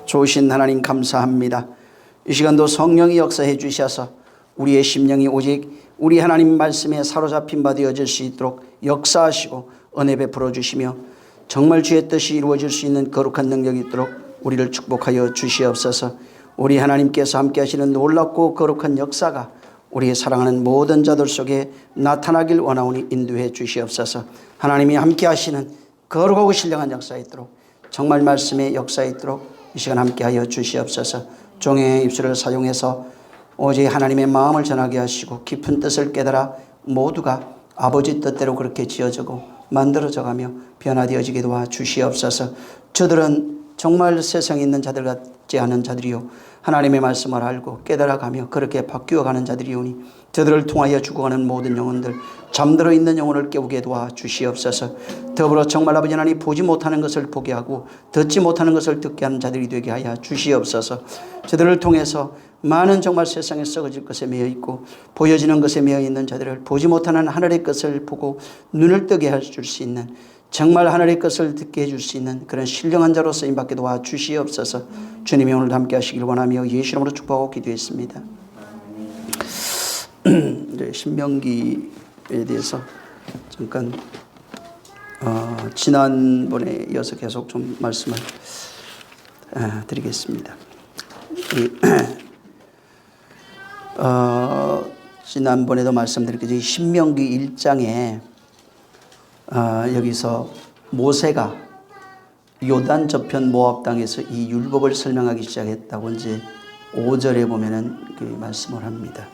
좋으신 하나님 감사합니다. 이 시간도 성령이 역사해 주셔서 우리의 심령이 오직 우리 하나님 말씀에 사로잡힌 바 되어질 수 있도록 역사하시고 은혜 베풀어 주시며 정말 주의 뜻이 이루어질 수 있는 거룩한 능력이 있도록 우리를 축복하여 주시옵소서. 우리 하나님께서 함께 하시는 놀랍고 거룩한 역사가 우리의 사랑하는 모든 자들 속에 나타나길 원하오니 인도해 주시옵소서. 하나님이 함께 하시는 거룩하고 신령한 역사가 있도록 정말 말씀의 역사가 있도록 이 시간 함께 하여 주시옵소서. 종의 입술을 사용해서 오직 하나님의 마음을 전하게 하시고 깊은 뜻을 깨달아 모두가 아버지 뜻대로 그렇게 지어지고 만들어져가며 변화되어지게 도와 주시옵소서. 저들은 정말 세상에 있는 자들 같지 않은 자들이요 하나님의 말씀을 알고 깨달아가며 그렇게 바뀌어가는 자들이오니 저들을 통하여 죽어가는 모든 영혼들, 잠들어 있는 영혼을 깨우게 도와 주시옵소서. 더불어 정말 아버지 하나님 보지 못하는 것을 보게 하고 듣지 못하는 것을 듣게 하는 자들이 되게 하여 주시옵소서. 저들을 통해서 많은 정말 세상에 썩어질 것에 매여 있고 보여지는 것에 매여 있는 자들을 보지 못하는 하늘의 것을 보고 눈을 뜨게 해줄 수 있는, 정말 하늘의 것을 듣게 해줄 수 있는 그런 신령한 자로 쓰임받게 도와 주시옵소서. 주님이 오늘도 함께 하시길 원하며 예수 이름으로 축복하고 기도했습니다. 신명기에 대해서 잠깐 지난번에 이어서 계속 좀 말씀을 드리겠습니다. 지난번에도 말씀드렸겠지만 신명기 1장에 여기서 모세가 요단 저편 모압 땅에서 이 율법을 설명하기 시작했다고 이제 5절에 보면은 그 말씀을 합니다.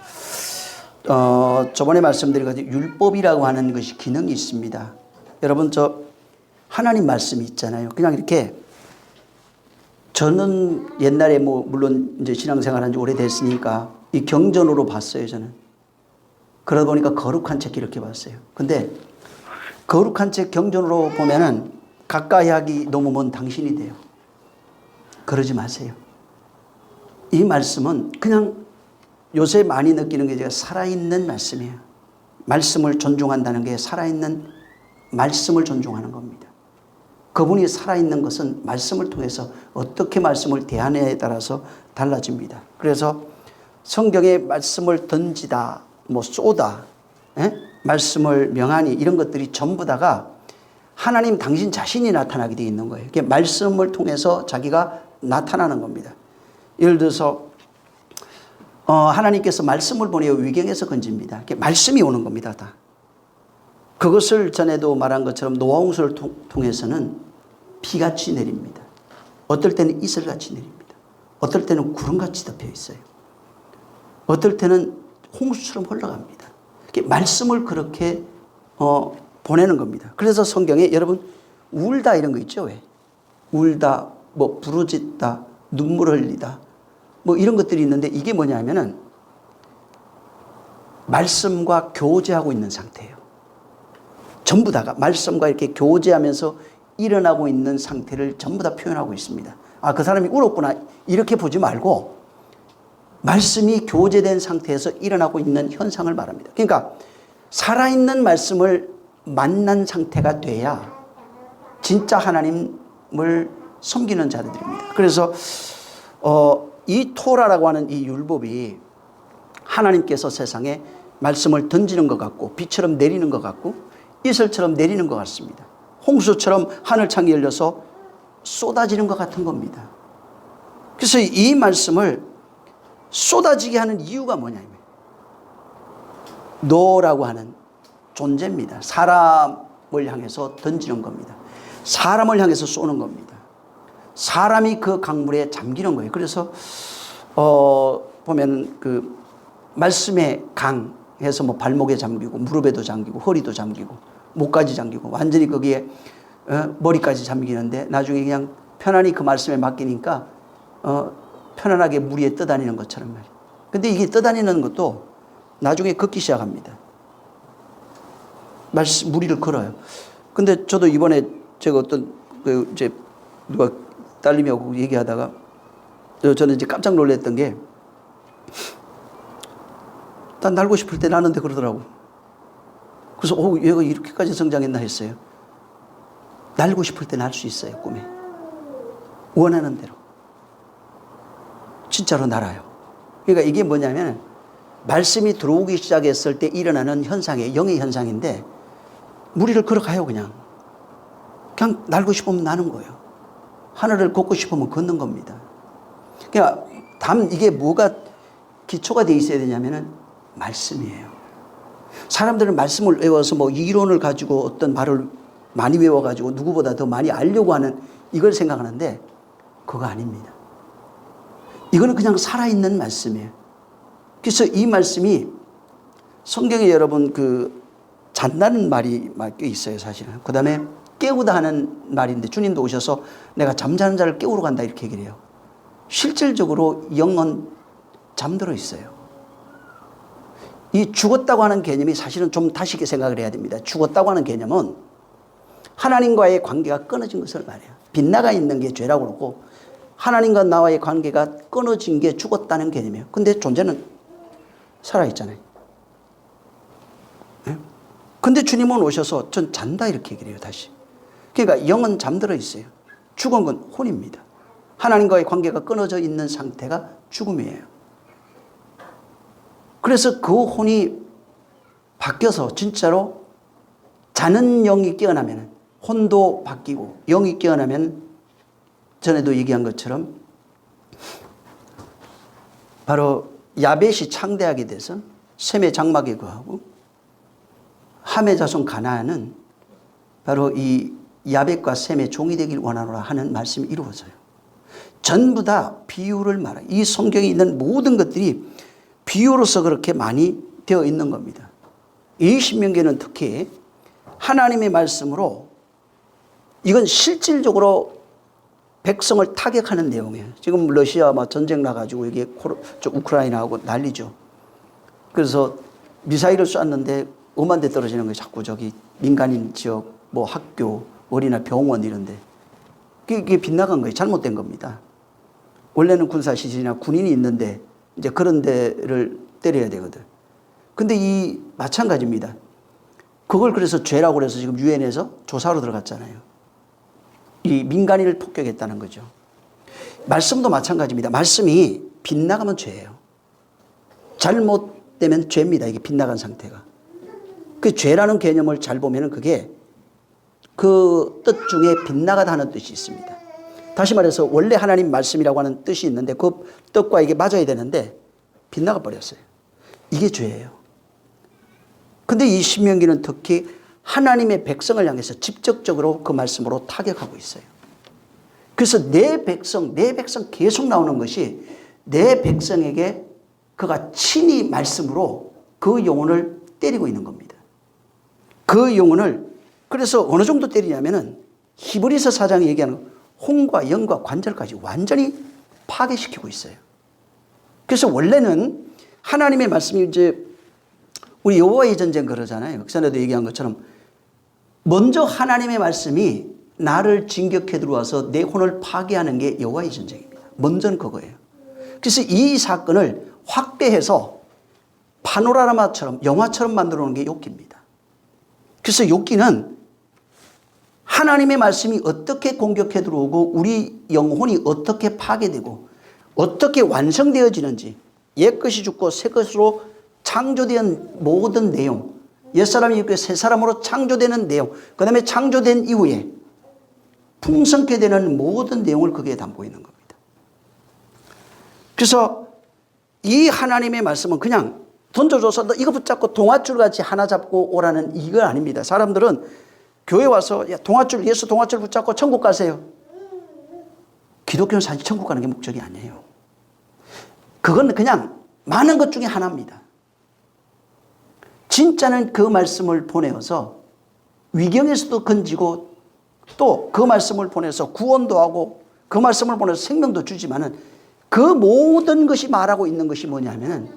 저번에 말씀드린 것처럼 율법이라고 하는 것이 기능이 있습니다. 여러분 저 하나님 말씀이 있잖아요. 그냥 이렇게 저는 옛날에 물론 이제 신앙생활한 지 오래됐으니까 이 경전으로 봤어요. 저는 그러다 보니까 거룩한 책 이렇게 봤어요. 근데 거룩한 책 경전으로 보면은 가까이 하기 너무 먼 당신이 돼요. 그러지 마세요. 이 말씀은 그냥 요새 많이 느끼는 게 제가 살아있는 말씀이에요. 말씀을 존중한다는 게 살아있는 말씀을 존중하는 겁니다. 그분이 살아있는 것은 말씀을 통해서 어떻게 말씀을 대하느냐에 따라서 달라집니다. 그래서 성경에 말씀을 던지다, 쏘다, 말씀을 명하니 이런 것들이 전부 다가 하나님 당신 자신이 나타나게 되어 있는 거예요. 말씀을 통해서 자기가 나타나는 겁니다. 예를 들어서 하나님께서 말씀을 보내어 위경에서 건집니다. 말씀이 오는 겁니다. 다. 그것을 전에도 말한 것처럼 노아홍수를 통해서는 비같이 내립니다. 어떨 때는 이슬같이 내립니다. 어떨 때는 구름같이 덮여 있어요. 어떨 때는 홍수처럼 흘러갑니다. 말씀을 그렇게 보내는 겁니다. 그래서 성경에 여러분 울다 이런 거 있죠. 왜? 울다, 부르짖다, 눈물 흘리다 이런 것들이 있는데 이게 뭐냐면은 말씀과 교제하고 있는 상태예요. 전부 다가 말씀과 이렇게 교제하면서 일어나고 있는 상태를 전부 다 표현하고 있습니다. 그 사람이 울었구나 이렇게 보지 말고 말씀이 교제된 상태에서 일어나고 있는 현상을 말합니다. 그러니까 살아있는 말씀을 만난 상태가 돼야 진짜 하나님을 섬기는 자들입니다. 그래서 이 토라라고 하는 이 율법이 하나님께서 세상에 말씀을 던지는 것 같고 비처럼 내리는 것 같고 이슬처럼 내리는 것 같습니다. 홍수처럼 하늘창이 열려서 쏟아지는 것 같은 겁니다. 그래서 이 말씀을 쏟아지게 하는 이유가 뭐냐면 너라고 하는 존재입니다. 사람을 향해서 던지는 겁니다. 사람을 향해서 쏘는 겁니다. 사람이 그 강물에 잠기는 거예요. 그래서 보면 그 말씀의 강해서 발목에 잠기고 무릎에도 잠기고 허리도 잠기고 목까지 잠기고 완전히 거기에 머리까지 잠기는데 나중에 그냥 편안히 그 말씀에 맡기니까 편안하게 물 위에 떠다니는 것처럼 말이에요. 근데 이게 떠다니는 것도 나중에 걷기 시작합니다. 물 위를 걸어요. 근데 저도 이번에 제가 이제 누가 딸님하고 얘기하다가 저는 이제 깜짝 놀랐던 게 난 날고 싶을 때 나는데 그러더라고. 그래서 얘가 이렇게까지 성장했나 했어요. 날고 싶을 때 날 수 있어요. 꿈에. 원하는 대로. 진짜로 날아요. 그러니까 이게 뭐냐면 말씀이 들어오기 시작했을 때 일어나는 현상이 영의 현상인데 무리를 걸어가요. 그냥 날고 싶으면 나는 거예요. 하늘을 걷고 싶으면 걷는 겁니다. 그러니까 이게 뭐가 기초가 되어 있어야 되냐면은 말씀이에요. 사람들은 말씀을 외워서 뭐 이론을 가지고 어떤 말을 많이 외워가지고 누구보다 더 많이 알려고 하는 이걸 생각하는데 그거 아닙니다. 이거는 그냥 살아있는 말씀이에요. 그래서 이 말씀이 성경에 여러분 잔다는 말이 꽤 있어요, 사실은. 그 다음에 깨우다 하는 말인데 주님도 오셔서 내가 잠자는 자를 깨우러 간다 이렇게 얘기를 해요. 실질적으로 영은 잠들어 있어요. 이 죽었다고 하는 개념이 사실은 좀 다시 생각을 해야 됩니다. 죽었다고 하는 개념은 하나님과의 관계가 끊어진 것을 말해요. 빗나가 있는 게 죄라고 그러고 하나님과 나와의 관계가 끊어진 게 죽었다는 개념이에요. 근데 존재는 살아있잖아요. 네? 근데 주님은 오셔서 전 잔다 이렇게 얘기를 해요. 다시. 그러니까 영은 잠들어 있어요. 죽은 건 혼입니다. 하나님과의 관계가 끊어져 있는 상태가 죽음이에요. 그래서 그 혼이 바뀌어서 진짜로 자는 영이 깨어나면 혼도 바뀌고 영이 깨어나면 전에도 얘기한 것처럼 바로 야벳이 창대하게 돼서 셈의 장막에 거하고 함의 자손 가나안은 바로 이 야벳과 셈의 종이 되길 원하노라 하는 말씀이 이루어져요. 전부 다 비유를 말해요. 이 성경에 있는 모든 것들이 비유로서 그렇게 많이 되어 있는 겁니다. 이 신명기는 특히 하나님의 말씀으로 이건 실질적으로 백성을 타격하는 내용이에요. 지금 러시아 전쟁 나가지고 이게 우크라이나하고 난리죠. 그래서 미사일을 쐈는데 엄한 데 떨어지는 거예요. 자꾸 저기 민간인 지역, 학교, 어린이나 병원 이런데. 그게 빗나간 거예요. 잘못된 겁니다. 원래는 군사시설이나 군인이 있는데 이제 그런 데를 때려야 되거든. 근데 이 마찬가지입니다. 그걸 그래서 죄라고 그래서 지금 유엔에서 조사로 들어갔잖아요. 이 민간인을 폭격했다는 거죠. 말씀도 마찬가지입니다. 말씀이 빗나가면 죄예요. 잘못되면 죄입니다. 이게 빗나간 상태가. 그 죄라는 개념을 잘 보면은 그게 그 뜻 중에 빗나가다 하는 뜻이 있습니다. 다시 말해서 원래 하나님 말씀이라고 하는 뜻이 있는데 그 뜻과 이게 맞아야 되는데 빗나가 버렸어요. 이게 죄예요. 근데 이 신명기는 특히 하나님의 백성을 향해서 직접적으로 그 말씀으로 타격하고 있어요. 그래서 내 백성 계속 나오는 것이 내 백성에게 그가 친히 말씀으로 그 영혼을 때리고 있는 겁니다. 그 영혼을 그래서 어느 정도 때리냐면은 히브리서 4장이 얘기하는 혼과 영과 관절까지 완전히 파괴시키고 있어요. 그래서 원래는 하나님의 말씀이 이제 우리 여호와의 전쟁 그러잖아요. 역사에도 얘기한 것처럼 먼저 하나님의 말씀이 나를 진격해 들어와서 내 혼을 파괴하는 게 여호와의 전쟁입니다. 먼저는 그거예요. 그래서 이 사건을 확대해서 파노라마처럼 영화처럼 만들어 놓은 게 욥기입니다. 그래서 욥기는 하나님의 말씀이 어떻게 공격해 들어오고 우리 영혼이 어떻게 파괴되고 어떻게 완성되어지는지 옛것이 죽고 새것으로 창조된 모든 내용, 옛사람이 있고 새사람으로 창조되는 내용, 그 다음에 창조된 이후에 풍성케 되는 모든 내용을 거기에 담고 있는 겁니다. 그래서 이 하나님의 말씀은 그냥 던져줘서 너 이거 붙잡고 동아줄 같이 하나 잡고 오라는 이거 아닙니다. 사람들은 교회 와서 야, 예수 동아줄 붙잡고 천국 가세요. 기독교는 사실 천국 가는 게 목적이 아니에요. 그건 그냥 많은 것 중에 하나입니다. 진짜는 그 말씀을 보내어서 위경에서도 건지고 또 그 말씀을 보내서 구원도 하고 그 말씀을 보내서 생명도 주지만은 그 모든 것이 말하고 있는 것이 뭐냐면은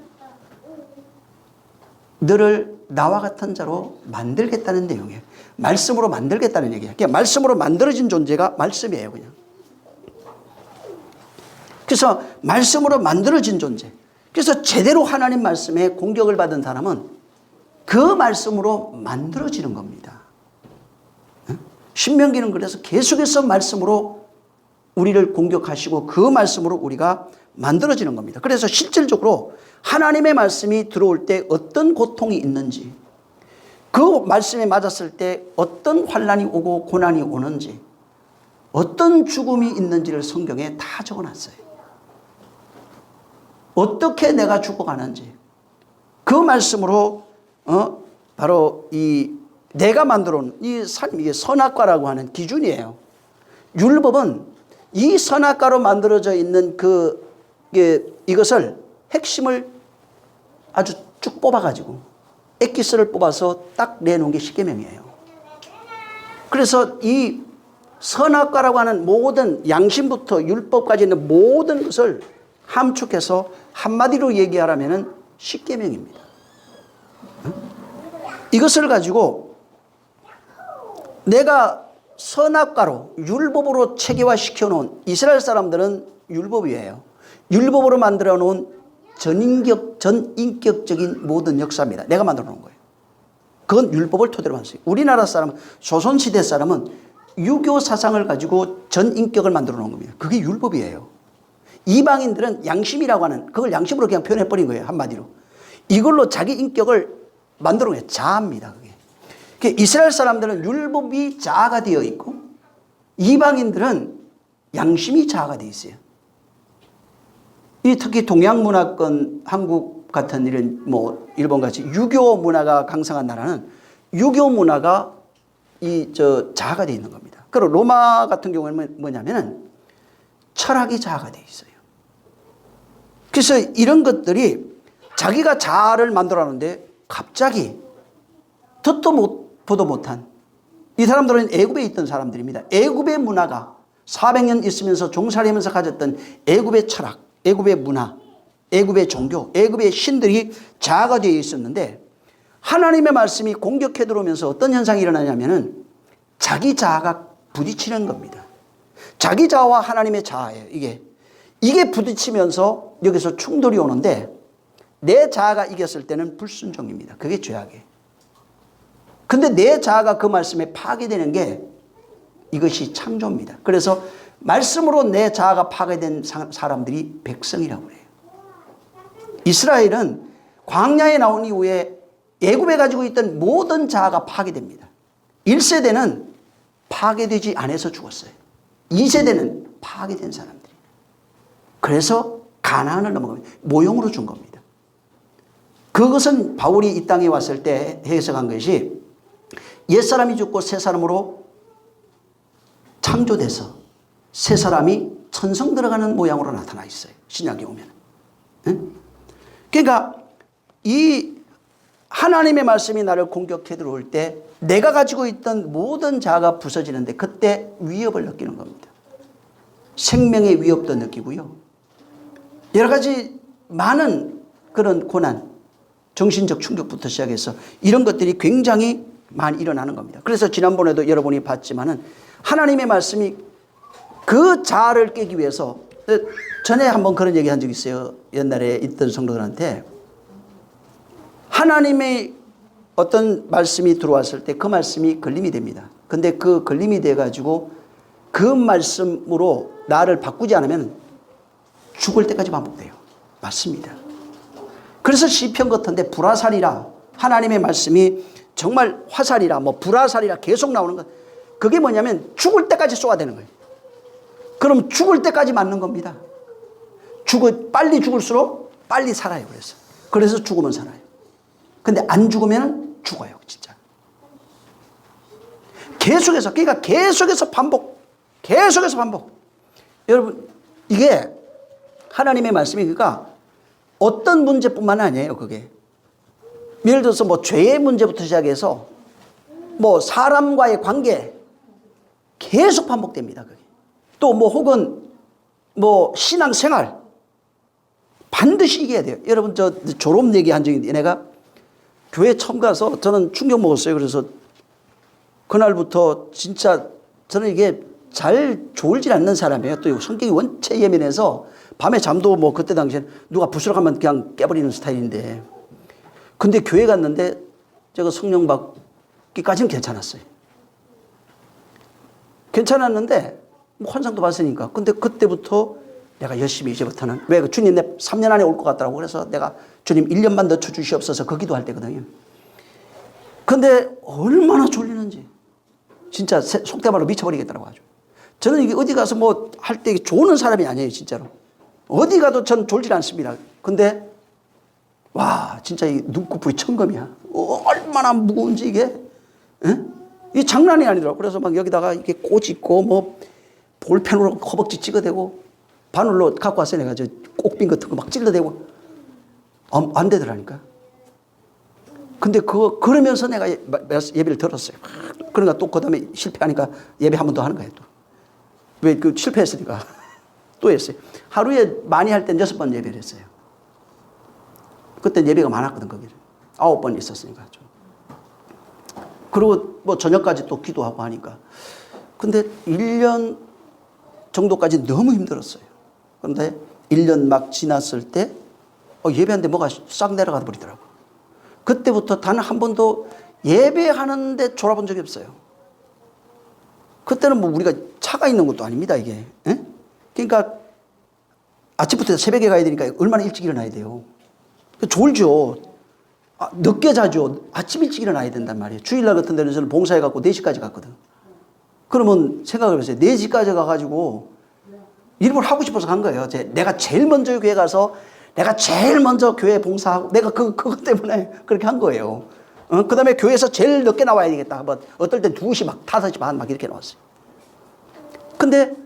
너를 나와 같은 자로 만들겠다는 내용이에요. 말씀으로 만들겠다는 얘기예요. 그냥 말씀으로 만들어진 존재가 말씀이에요, 그냥. 그래서 말씀으로 만들어진 존재. 그래서 제대로 하나님 말씀에 공격을 받은 사람은 그 말씀으로 만들어지는 겁니다. 신명기는 그래서 계속해서 말씀으로 우리를 공격하시고 그 말씀으로 우리가 만들어지는 겁니다. 그래서 실질적으로 하나님의 말씀이 들어올 때 어떤 고통이 있는지, 그 말씀에 맞았을 때 어떤 환난이 오고 고난이 오는지, 어떤 죽음이 있는지를 성경에 다 적어놨어요. 어떻게 내가 죽어가는지 그 말씀으로 바로 이 내가 만들어 놓은 이 삶, 이게 선악과라고 하는 기준이에요. 율법은 이 선악과로 만들어져 있는 이것을 핵심을 아주 쭉 뽑아가지고 엑기스를 뽑아서 딱 내놓은 게 십계명이에요. 그래서 이 선악과라고 하는 모든 양심부터 율법까지 있는 모든 것을 함축해서 한마디로 얘기하라면 십계명입니다. 이것을 가지고 내가 선악과로 율법으로 체계화시켜 놓은 이스라엘 사람들은 율법이에요. 율법으로 만들어 놓은 전인격적인 모든 역사입니다. 내가 만들어 놓은 거예요. 그건 율법을 토대로 만들었어요. 우리나라 사람은, 조선시대 사람은 유교 사상을 가지고 전인격을 만들어 놓은 겁니다. 그게 율법이에요. 이방인들은 양심이라고 하는, 그걸 양심으로 그냥 표현해버린 거예요. 한마디로. 이걸로 자기 인격을 만들어 놓은 거예요. 자아입니다. 그게. 이스라엘 사람들은 율법이 자아가 되어 있고 이방인들은 양심이 자아가 되어 있어요. 특히 동양 문화권, 한국 같은 이런 일본 같이 유교 문화가 강성한 나라는 유교 문화가 자아가 되어 있는 겁니다. 그리고 로마 같은 경우는 뭐냐면은 철학이 자아가 되어 있어요. 그래서 이런 것들이 자기가 자아를 만들어 놨는데 갑자기 듣도 보도 못한, 이 사람들은 애굽에 있던 사람들입니다. 애굽의 문화가 400년 있으면서 종살이하면서 가졌던 애굽의 철학, 애굽의 문화, 애굽의 종교, 애굽의 신들이 자아가 되어 있었는데 하나님의 말씀이 공격해 들어오면서 어떤 현상이 일어나냐면은 자기 자아가 부딪히는 겁니다. 자기 자아와 하나님의 자아예요. 이게 부딪히면서 여기서 충돌이 오는데 내 자아가 이겼을 때는 불순종입니다. 그게 죄악이에요. 근데 내 자아가 그 말씀에 파괴되는 게 이것이 창조입니다. 그래서 말씀으로 내 자아가 파괴된 사람들이 백성이라고 그래요. 이스라엘은 광야에 나온 이후에 애굽에 가지고 있던 모든 자아가 파괴됩니다. 1세대는 파괴되지 않아서 죽었어요. 2세대는 파괴된 사람들이에요. 그래서 가나안을 넘어갑니다. 모형으로 준 겁니다. 그것은 바울이 이 땅에 왔을 때 해석한 것이 옛사람이 죽고 새 사람으로 창조돼서 새 사람이 천성 들어가는 모양으로 나타나 있어요. 신약에 오면. 그러니까 이 하나님의 말씀이 나를 공격해 들어올 때 내가 가지고 있던 모든 자아가 부서지는데 그때 위협을 느끼는 겁니다. 생명의 위협도 느끼고요. 여러 가지 많은 그런 고난, 정신적 충격부터 시작해서 이런 것들이 굉장히 많이 일어나는 겁니다. 그래서 지난번에도 여러분이 봤지만은 하나님의 말씀이 그 자아를 깨기 위해서, 전에 한번 그런 얘기 한 적 있어요. 옛날에 있던 성도들한테 하나님의 어떤 말씀이 들어왔을 때 그 말씀이 걸림이 됩니다. 근데 그 걸림이 돼가지고 그 말씀으로 나를 바꾸지 않으면 죽을 때까지 반복돼요. 맞습니다. 그래서 시편 같은데 불화살이라, 하나님의 말씀이 정말 화살이라 불화살이라 계속 나오는 것, 그게 뭐냐면 죽을 때까지 쏘아야 되는 거예요. 그럼 죽을 때까지 맞는 겁니다. 빨리 죽을수록 빨리 살아요. 그래서 죽으면 살아요. 근데 안 죽으면 죽어요. 진짜. 계속해서, 그러니까 계속해서 반복. 여러분, 이게 하나님의 말씀이, 그러니까 어떤 문제뿐만 아니에요. 그게 예를 들어서 죄의 문제부터 시작해서 사람과의 관계 계속 반복됩니다. 그게 또 혹은 신앙생활 반드시 이겨야 돼요. 여러분, 저 졸업 얘기한 적이 있는데, 내가 교회 처음 가서 저는 충격 먹었어요. 그래서 그날부터 진짜 저는 이게 잘 졸질 않는 사람이에요. 또 성격이 원체 예민해서 밤에 잠도 그때 당시엔 누가 부스럭하면 그냥 깨버리는 스타일인데, 근데 교회 갔는데 제가 성령 받기까지는 괜찮았어요. 괜찮았는데 뭐 환상도 봤으니까. 근데 그때부터 내가 열심히 이제부터는 왜 주님 내 3년 안에 올 것 같더라고. 그래서 내가 주님 1년만 더 주시옵소서 그 기도할 때거든요. 근데 얼마나 졸리는지 진짜 속된 말로 미쳐버리겠더라고 아주. 저는 이게 어디 가서 뭐 할 때 좋은 사람이 아니에요 진짜로. 어디 가도 전 졸질 않습니다. 근데 와 진짜 이 눈꺼풀이 천검이야. 얼마나 무거운지 이게. 에? 이게 장난이 아니더라고. 그래서 막 여기다가 이렇게 꽂 있고 뭐 볼펜으로 허벅지 찍어대고 바늘로 갖고 왔어요. 내가 저 꼭빈 같은 거 막 찔러대고 안 되더라니까. 근데 그러면서 내가 예배를 들었어요. 그러니까 또 그 다음에 실패하니까 예배 한 번 더 하는 거예요. 또. 왜 그 실패했으니까 또 했어요. 하루에 많이 할 땐 6번 예배를 했어요. 그때 예배가 많았거든 거기를. 9번 있었으니까 좀. 그리고 뭐 저녁까지 또 기도하고 하니까. 근데 1년 정도까지 너무 힘들었어요. 그런데 1년 막 지났을 때 예배하는데 뭐가 싹 내려가 버리더라고. 그때부터 단 한 번도 예배하는데 졸아본 적이 없어요. 그때는 뭐 우리가 차가 있는 것도 아닙니다 이게. 에? 그러니까 아침부터 새벽에 가야 되니까 얼마나 일찍 일어나야 돼요. 졸죠. 늦게 자죠. 아침 일찍 일어나야 된단 말이에요. 주일날 같은 데는 저는 봉사해 갖고 4시까지 갔거든. 그러면 생각을 해보세요. 4시까지 가가지고 일을 하고 싶어서 간 거예요. 내가 제일 먼저 교회 가서 내가 제일 먼저 교회 봉사하고 내가 그것 때문에 그렇게 한 거예요. 그 다음에 교회에서 제일 늦게 나와야 되겠다. 뭐 어떨 땐 2시 막 5시 반 막 이렇게 나왔어요. 근데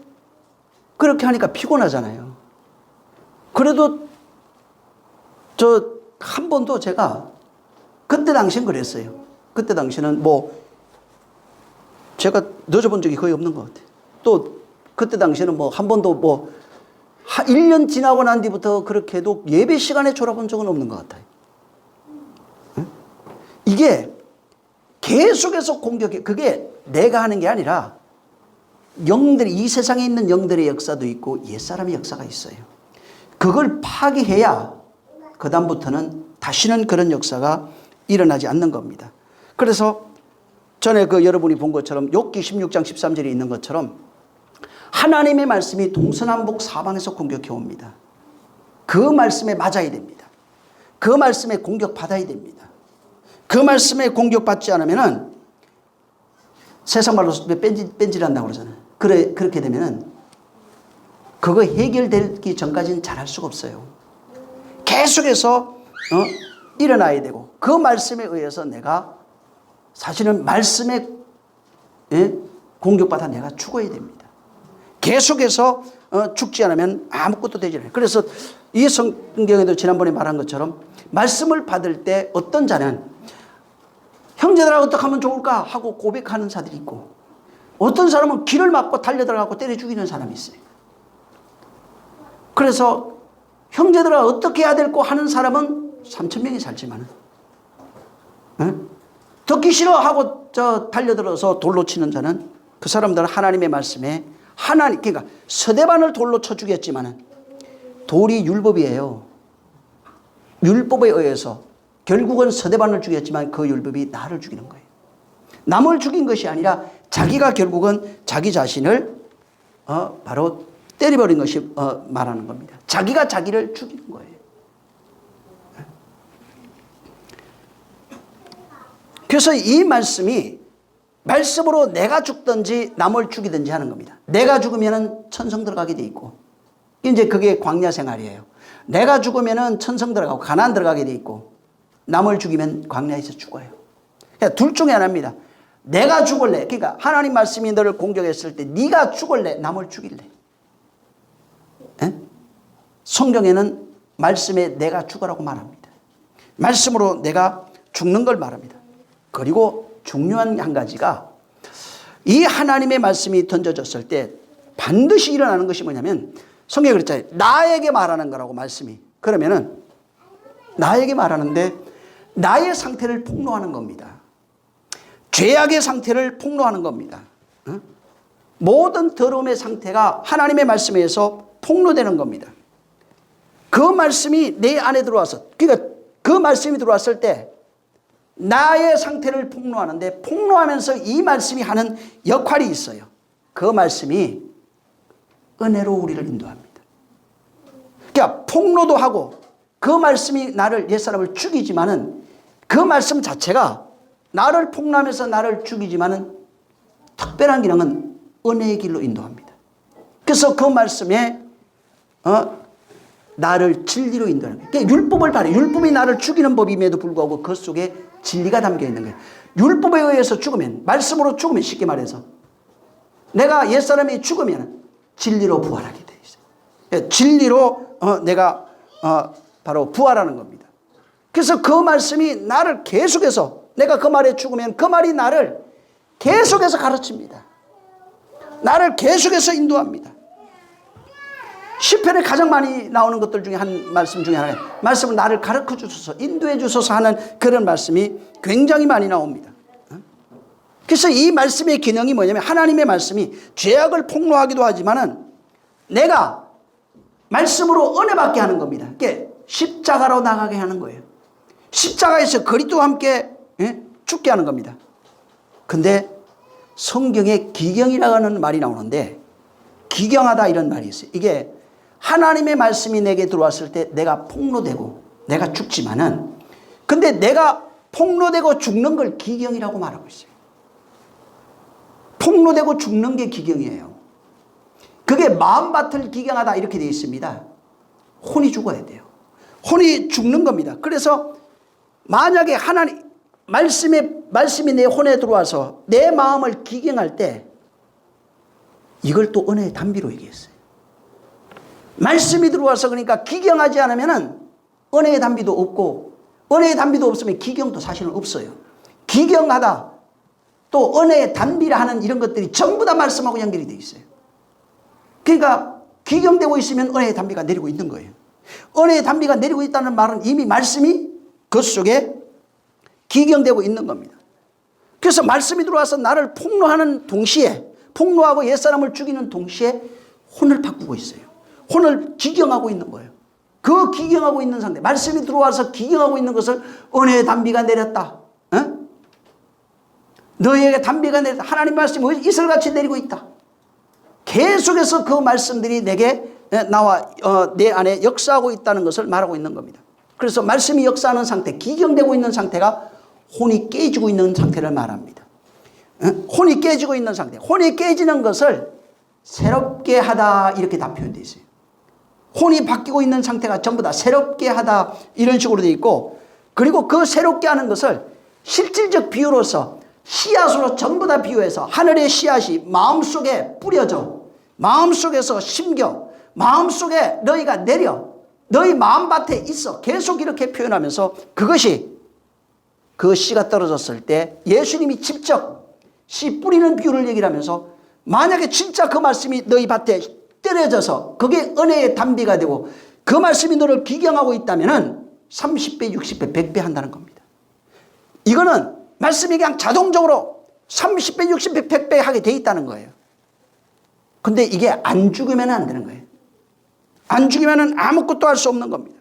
그렇게 하니까 피곤하잖아요. 그래도 한 번도 제가 그때 당시엔 그랬어요. 그때 당시는 뭐 제가 늦어본 적이 거의 없는 것 같아요. 또 그때 당시에는 뭐 한 번도 뭐 1년 지나고 난 뒤부터 그렇게 해도 예배 시간에 졸아본 적은 없는 것 같아요. 이게 계속해서 공격해. 그게 내가 하는 게 아니라 영들이 이 세상에 있는 영들의 역사도 있고 옛사람의 역사가 있어요. 그걸 파괴해야 그 다음부터는 다시는 그런 역사가 일어나지 않는 겁니다. 그래서 전에 여러분이 본 것처럼 욥기 16장 13절에 있는 것처럼 하나님의 말씀이 동서남북 사방에서 공격해 옵니다. 그 말씀에 맞아야 됩니다. 그 말씀에 공격받아야 됩니다. 그 말씀에 공격받지 않으면은 세상 말로 뺀질한다고 그러잖아요. 그렇게 되면은 그거 해결되기 전까지는 잘할 수가 없어요. 계속해서 일어나야 되고 그 말씀에 의해서 내가 사실은 말씀에 공격받아 내가 죽어야 됩니다. 계속해서 죽지 않으면 아무것도 되지 않아요. 그래서 이 성경에도 지난번에 말한 것처럼 말씀을 받을 때 어떤 자는 형제들아 어떻게 하면 좋을까 하고 고백하는 자들이 있고 어떤 사람은 길을 막고 달려들어가고 때려 죽이는 사람이 있어요. 그래서 형제들아 어떻게 해야 될까 하는 사람은 3,000명이 살지만 듣기 싫어 하고 달려들어서 돌로 치는 자는 그 사람들은 하나님의 말씀에 그러니까 서대반을 돌로 쳐 죽였지만 돌이 율법이에요. 율법에 의해서 결국은 서대반을 죽였지만 그 율법이 나를 죽이는 거예요. 남을 죽인 것이 아니라 자기가 결국은 자기 자신을 바로 때려버린 것이 말하는 겁니다. 자기가 자기를 죽이는 거예요. 그래서 이 말씀이 말씀으로 내가 죽든지 남을 죽이든지 하는 겁니다. 내가 죽으면 천성 들어가게 돼 있고 이제 그게 광야 생활이에요. 내가 죽으면 천성 들어가고 가나안 들어가게 돼 있고 남을 죽이면 광야에서 죽어요. 그러니까 둘 중에 하나입니다. 내가 죽을래. 그러니까 하나님 말씀이 너를 공격했을 때 네가 죽을래. 남을 죽일래. 에? 성경에는 말씀에 내가 죽으라고 말합니다. 말씀으로 내가 죽는 걸 말합니다. 그리고 중요한 한 가지가 이 하나님의 말씀이 던져졌을 때 반드시 일어나는 것이 뭐냐면 성경에 그랬잖아요. 나에게 말하는 거라고 말씀이. 그러면은 나에게 말하는데 나의 상태를 폭로하는 겁니다. 죄악의 상태를 폭로하는 겁니다. 모든 더러움의 상태가 하나님의 말씀에 의해서 폭로되는 겁니다. 그 말씀이 내 안에 들어와서 그러니까 그 말씀이 들어왔을 때 나의 상태를 폭로하는데 폭로하면서 이 말씀이 하는 역할이 있어요. 그 말씀이 은혜로 우리를 인도합니다. 그러니까 폭로도 하고 그 말씀이 나를 옛사람을 죽이지만은 그 말씀 자체가 나를 폭로하면서 나를 죽이지만은 특별한 기능은 은혜의 길로 인도합니다. 그래서 그 말씀에 나를 진리로 인도하는 거예요. 그러니까 율법을 발휘. 율법이 나를 죽이는 법임에도 불구하고 그 속에 진리가 담겨 있는 거예요. 율법에 의해서 죽으면, 말씀으로 죽으면, 쉽게 말해서 내가 옛사람이 죽으면 진리로 부활하게 돼 있어요. 진리로 내가 바로 부활하는 겁니다. 그래서 그 말씀이 나를 계속해서, 내가 그 말에 죽으면 그 말이 나를 계속해서 가르칩니다. 나를 계속해서 인도합니다. 시편에 가장 많이 나오는 것들 중에 한 말씀 중에 하나가, 말씀을 나를 가르쳐 주소서, 인도해 주소서 하는 그런 말씀이 굉장히 많이 나옵니다. 그래서 이 말씀의 기능이 뭐냐면, 하나님의 말씀이 죄악을 폭로하기도 하지만은 내가 말씀으로 은혜 받게 하는 겁니다. 그게 십자가로 나가게 하는 거예요. 십자가에서 그리스도와 함께 죽게 하는 겁니다. 근데 성경에 기경이라고 하는 말이 나오는데, 기경하다 이런 말이 있어요. 이게 하나님의 말씀이 내게 들어왔을 때 내가 폭로되고 내가 죽지만은, 근데 내가 폭로되고 죽는 걸 기경이라고 말하고 있어요. 폭로되고 죽는 게 기경이에요. 그게 마음밭을 기경하다 이렇게 되어 있습니다. 혼이 죽어야 돼요. 혼이 죽는 겁니다. 그래서 만약에 하나님 말씀이 내 혼에 들어와서 내 마음을 기경할 때, 이걸 또 은혜의 단비로 얘기했어요. 말씀이 들어와서 그러니까 기경하지 않으면은 은혜의 단비도 없고, 은혜의 단비도 없으면 기경도 사실은 없어요. 기경하다 또 은혜의 단비라 하는 이런 것들이 전부 다 말씀하고 연결이 되어 있어요. 그러니까 기경되고 있으면 은혜의 단비가 내리고 있는 거예요. 은혜의 단비가 내리고 있다는 말은 이미 말씀이 그 속에 기경되고 있는 겁니다. 그래서 말씀이 들어와서 나를 폭로하는 동시에, 폭로하고 옛사람을 죽이는 동시에 혼을 바꾸고 있어요. 혼을 기경하고 있는 거예요. 그 기경하고 있는 상태, 말씀이 들어와서 기경하고 있는 것을 은혜의 단비가 내렸다. 너희에게 단비가 내렸다. 하나님 말씀이 이슬같이 내리고 있다. 계속해서 그 말씀들이 내게 나와 내 안에 역사하고 있다는 것을 말하고 있는 겁니다. 그래서 말씀이 역사하는 상태, 기경되고 있는 상태가 혼이 깨지고 있는 상태를 말합니다. 혼이 깨지고 있는 상태, 혼이 깨지는 것을 새롭게 하다 이렇게 다 표현되어 있어요. 혼이 바뀌고 있는 상태가 전부 다 새롭게 하다 이런 식으로 되어 있고, 그리고 그 새롭게 하는 것을 실질적 비유로서 씨앗으로 전부 다 비유해서, 하늘의 씨앗이 마음속에 뿌려져 마음속에서 심겨 마음속에 너희가 내려 너희 마음밭에 있어, 계속 이렇게 표현하면서, 그것이 그 씨가 떨어졌을 때 예수님이 직접 씨 뿌리는 비유를 얘기를 하면서, 만약에 진짜 그 말씀이 너희 밭에 떨어져서 그게 은혜의 단비가 되고 그 말씀이 너를 기경하고 있다면 30배, 60배, 100배 한다는 겁니다. 이거는 말씀이 그냥 자동적으로 30배, 60배, 100배 하게 돼 있다는 거예요. 근데 이게 안 죽으면 안 되는 거예요. 안 죽으면 아무것도 할 수 없는 겁니다.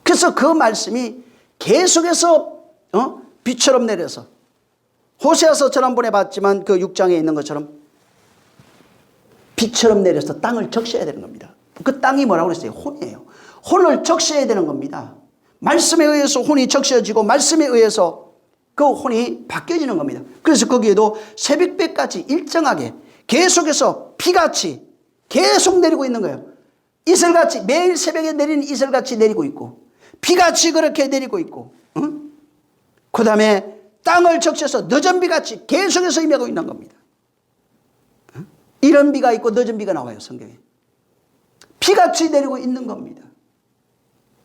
그래서 그 말씀이 계속해서 비처럼 내려서, 호세아서 지난번에 봤지만 그 6장에 있는 것처럼 비처럼 내려서 땅을 적셔야 되는 겁니다. 그 땅이 뭐라고 그랬어요? 혼이에요. 혼을 적셔야 되는 겁니다. 말씀에 의해서 혼이 적셔지고 말씀에 의해서 그 혼이 바뀌어지는 겁니다. 그래서 거기에도 새벽배까지 일정하게 계속해서 비같이 계속 내리고 있는 거예요. 이슬같이, 매일 새벽에 내리는 이슬같이 내리고 있고, 비같이 그렇게 내리고 있고, 그 다음에 땅을 적셔서 늦은 비같이 계속해서 임하고 있는 겁니다. 이런 비가 있고 늦은 비가 나와요, 성경에. 비같이 내리고 있는 겁니다.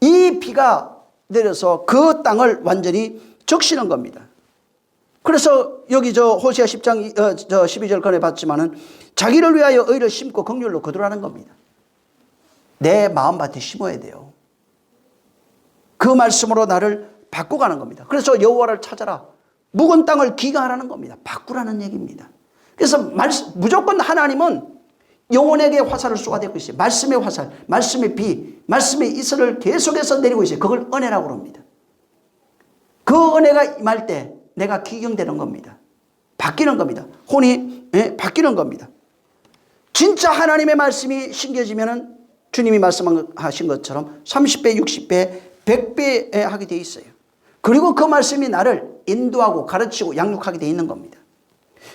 이 비가 내려서 그 땅을 완전히 적시는 겁니다. 그래서 여기 호세아 10장 12절 전에 봤지만은 자기를 위하여 의를 심고 긍휼로 거두라는 겁니다. 내 마음밭에 심어야 돼요. 그 말씀으로 나를 바꿔가는 겁니다. 그래서 여호와를 찾아라, 묵은 땅을 기경하라는 겁니다. 바꾸라는 얘기입니다. 그래서 무조건 하나님은 영혼에게 화살을 쏘아대고 있어요. 말씀의 화살, 말씀의 비, 말씀의 이슬을 계속해서 내리고 있어요. 그걸 은혜라고 합니다. 그 은혜가 임할 때 내가 기경되는 겁니다. 바뀌는 겁니다. 혼이 바뀌는 겁니다. 진짜 하나님의 말씀이 심겨지면은 주님이 말씀하신 것처럼 30배, 60배, 100배 하게 돼 있어요. 그리고 그 말씀이 나를 인도하고 가르치고 양육하게 돼 있는 겁니다.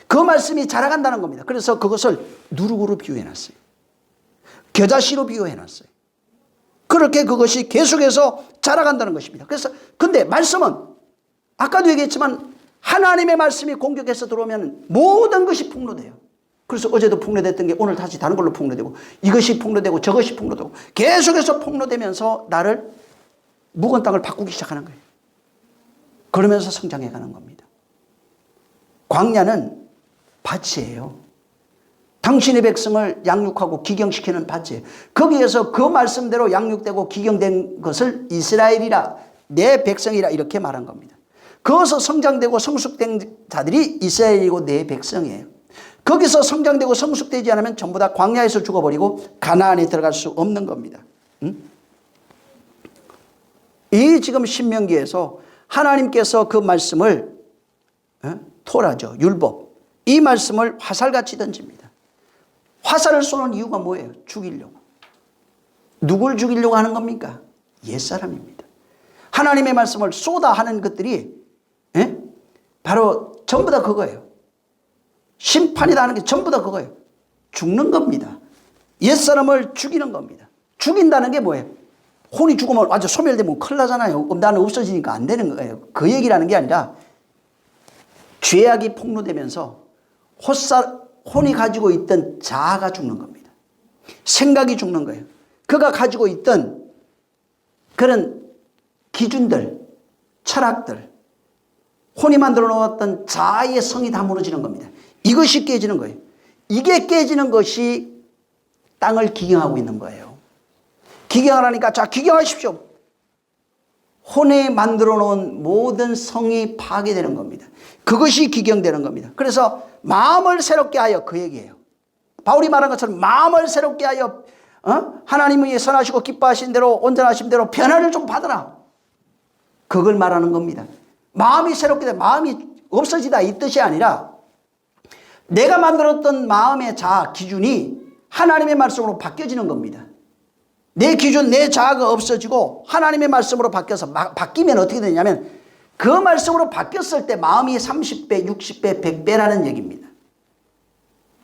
그 말씀이 자라간다는 겁니다. 그래서 그것을 누룩으로 비유해놨어요. 겨자씨로 비유해놨어요. 그렇게 그것이 계속해서 자라간다는 것입니다. 그래서 근데 말씀은 아까도 얘기했지만 하나님의 말씀이 공격해서 들어오면 모든 것이 폭로돼요. 그래서 어제도 폭로됐던 게 오늘 다시 다른 걸로 폭로되고 이것이 폭로되고 저것이 폭로되고 계속해서 폭로되면서 나를 묵은 땅을 바꾸기 시작하는 거예요. 그러면서 성장해 가는 겁니다. 광야는 밭이에요. 당신의 백성을 양육하고 기경시키는 밭이에요. 거기에서 그 말씀대로 양육되고 기경된 것을 이스라엘이라 내 백성이라 이렇게 말한 겁니다. 거기서 성장되고 성숙된 자들이 이스라엘이고 내 백성이에요. 거기서 성장되고 성숙되지 않으면 전부 다 광야에서 죽어버리고 가나안에 들어갈 수 없는 겁니다. 이 지금 신명기에서 하나님께서 그 말씀을 토라죠. 율법. 이 말씀을 화살같이 던집니다. 화살을 쏘는 이유가 뭐예요? 죽이려고. 누굴 죽이려고 하는 겁니까? 옛사람입니다. 하나님의 말씀을 쏘다 하는 것들이 바로 전부 다 그거예요. 심판이다 하는 게 전부 다 그거예요. 죽는 겁니다. 옛사람을 죽이는 겁니다. 죽인다는 게 뭐예요? 혼이 죽으면 완전 소멸되면 큰일 나잖아요. 그럼 나는 없어지니까 안 되는 거예요. 그 얘기라는 게 아니라 죄악이 폭로되면서 혼이 가지고 있던 자아가 죽는 겁니다. 생각이 죽는 거예요. 그가 가지고 있던 그런 기준들, 철학들, 혼이 만들어 놓았던 자아의 성이 다 무너지는 겁니다. 이것이 깨지는 거예요. 이게 깨지는 것이 땅을 기경하고 있는 거예요. 기경을 하니까 자 기경하십시오. 혼에 만들어 놓은 모든 성이 파괴되는 겁니다. 그것이 기경되는 겁니다. 그래서 마음을 새롭게 하여 그 얘기예요. 바울이 말한 것처럼 마음을 새롭게 하여 하나님의 선하시고 기뻐하신 대로 온전하신 대로 변화를 좀 받아라. 그걸 말하는 겁니다. 마음이 새롭게 돼 마음이 없어지다 이 뜻이 아니라 내가 만들었던 마음의 자아 기준이 하나님의 말씀으로 바뀌어지는 겁니다. 내 기준 내 자아가 없어지고 하나님의 말씀으로 바뀌어서 바뀌면 어떻게 되냐면 그 말씀으로 바뀌었을 때 마음이 30배 60배 100배라는 얘기입니다.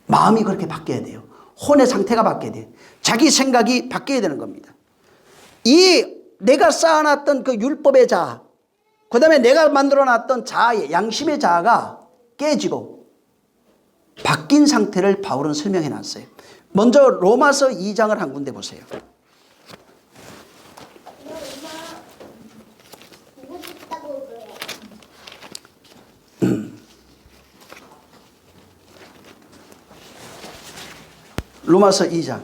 마음이 그렇게 바뀌어야 돼요. 혼의 상태가 바뀌어야 돼요. 자기 생각이 바뀌어야 되는 겁니다. 이 내가 쌓아놨던 그 율법의 자아 그 다음에 내가 만들어놨던 자아의 양심의 자아가 깨지고 바뀐 상태를 바울은 설명해 놨어요. 먼저 로마서 2장을 한 군데 보세요. 로마서 2장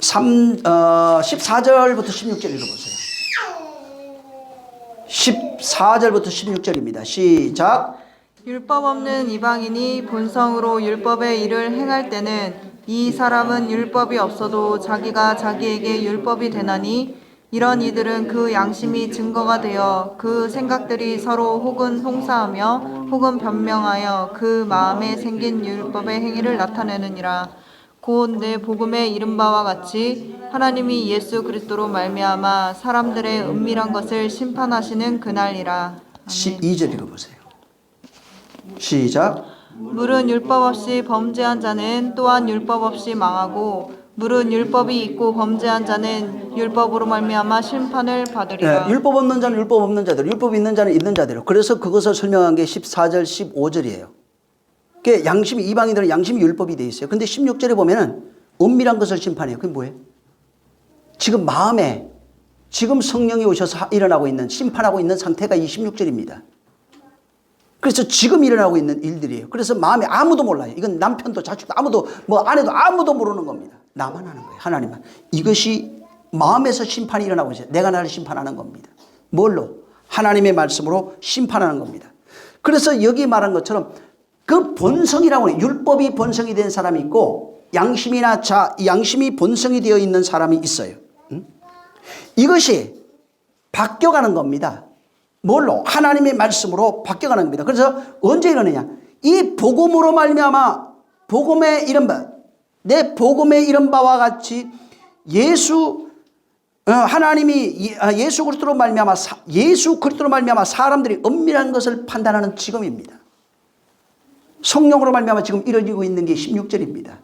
14절부터 16절 읽어보세요. 14절부터 16절입니다. 시작. 율법 없는 이방인이 본성으로 율법의 일을 행할 때는 이 사람은 율법이 없어도 자기가 자기에게 율법이 되나니 이런 이들은 그 양심이 증거가 되어 그 생각들이 서로 혹은 홍사하며 혹은 변명하여 그 마음에 생긴 율법의 행위를 나타내느니라. 곧 내 복음에 이른 바와 같이 하나님이 예수 그리스도로 말미암아 사람들의 은밀한 것을 심판하시는 그날이라. 12절 읽어보세요. 시작. 물은 율법 없이 범죄한 자는 또한 율법 없이 망하고 물은 율법이 있고 범죄한 자는 율법으로 말미암아 심판을 받으리라. 율법 없는 자는 율법 없는 자대로 율법이 있는 자는 있는 자대로. 그래서 그것을 설명한 게 14절 15절이에요. 양심이 이방인들은 양심이 율법이 돼 있어요. 근데 16절에 보면은 은밀한 것을 심판해요. 그게 뭐예요? 지금 마음에 지금 성령이 오셔서 일어나고 있는 심판하고 있는 상태가 이 16절입니다. 그래서 지금 일어나고 있는 일들이에요. 그래서 마음에 아무도 몰라요. 이건 남편도 자식도 아무도 뭐 아내도 아무도 모르는 겁니다. 나만 하는 거예요. 하나님만. 이것이 마음에서 심판이 일어나고 있어요. 내가 나를 심판하는 겁니다. 뭘로? 하나님의 말씀으로 심판하는 겁니다. 그래서 여기 말한 것처럼 그 본성이라고 해요. 율법이 본성이 된 사람이 있고 양심이나 양심이 본성이 되어 있는 사람이 있어요. 이것이 바뀌어가는 겁니다. 뭘로? 하나님의 말씀으로 바뀌어가는 겁니다. 그래서 언제 이러느냐? 이 복음으로 말미암아 복음에 이른 바, 내 복음에 이른 바와 같이 하나님이 예수 그리스도로 말미암아 사람들이 은밀한 것을 판단하는 지금입니다. 성령으로 말미암아 지금 이루어지고 있는 게 16절입니다.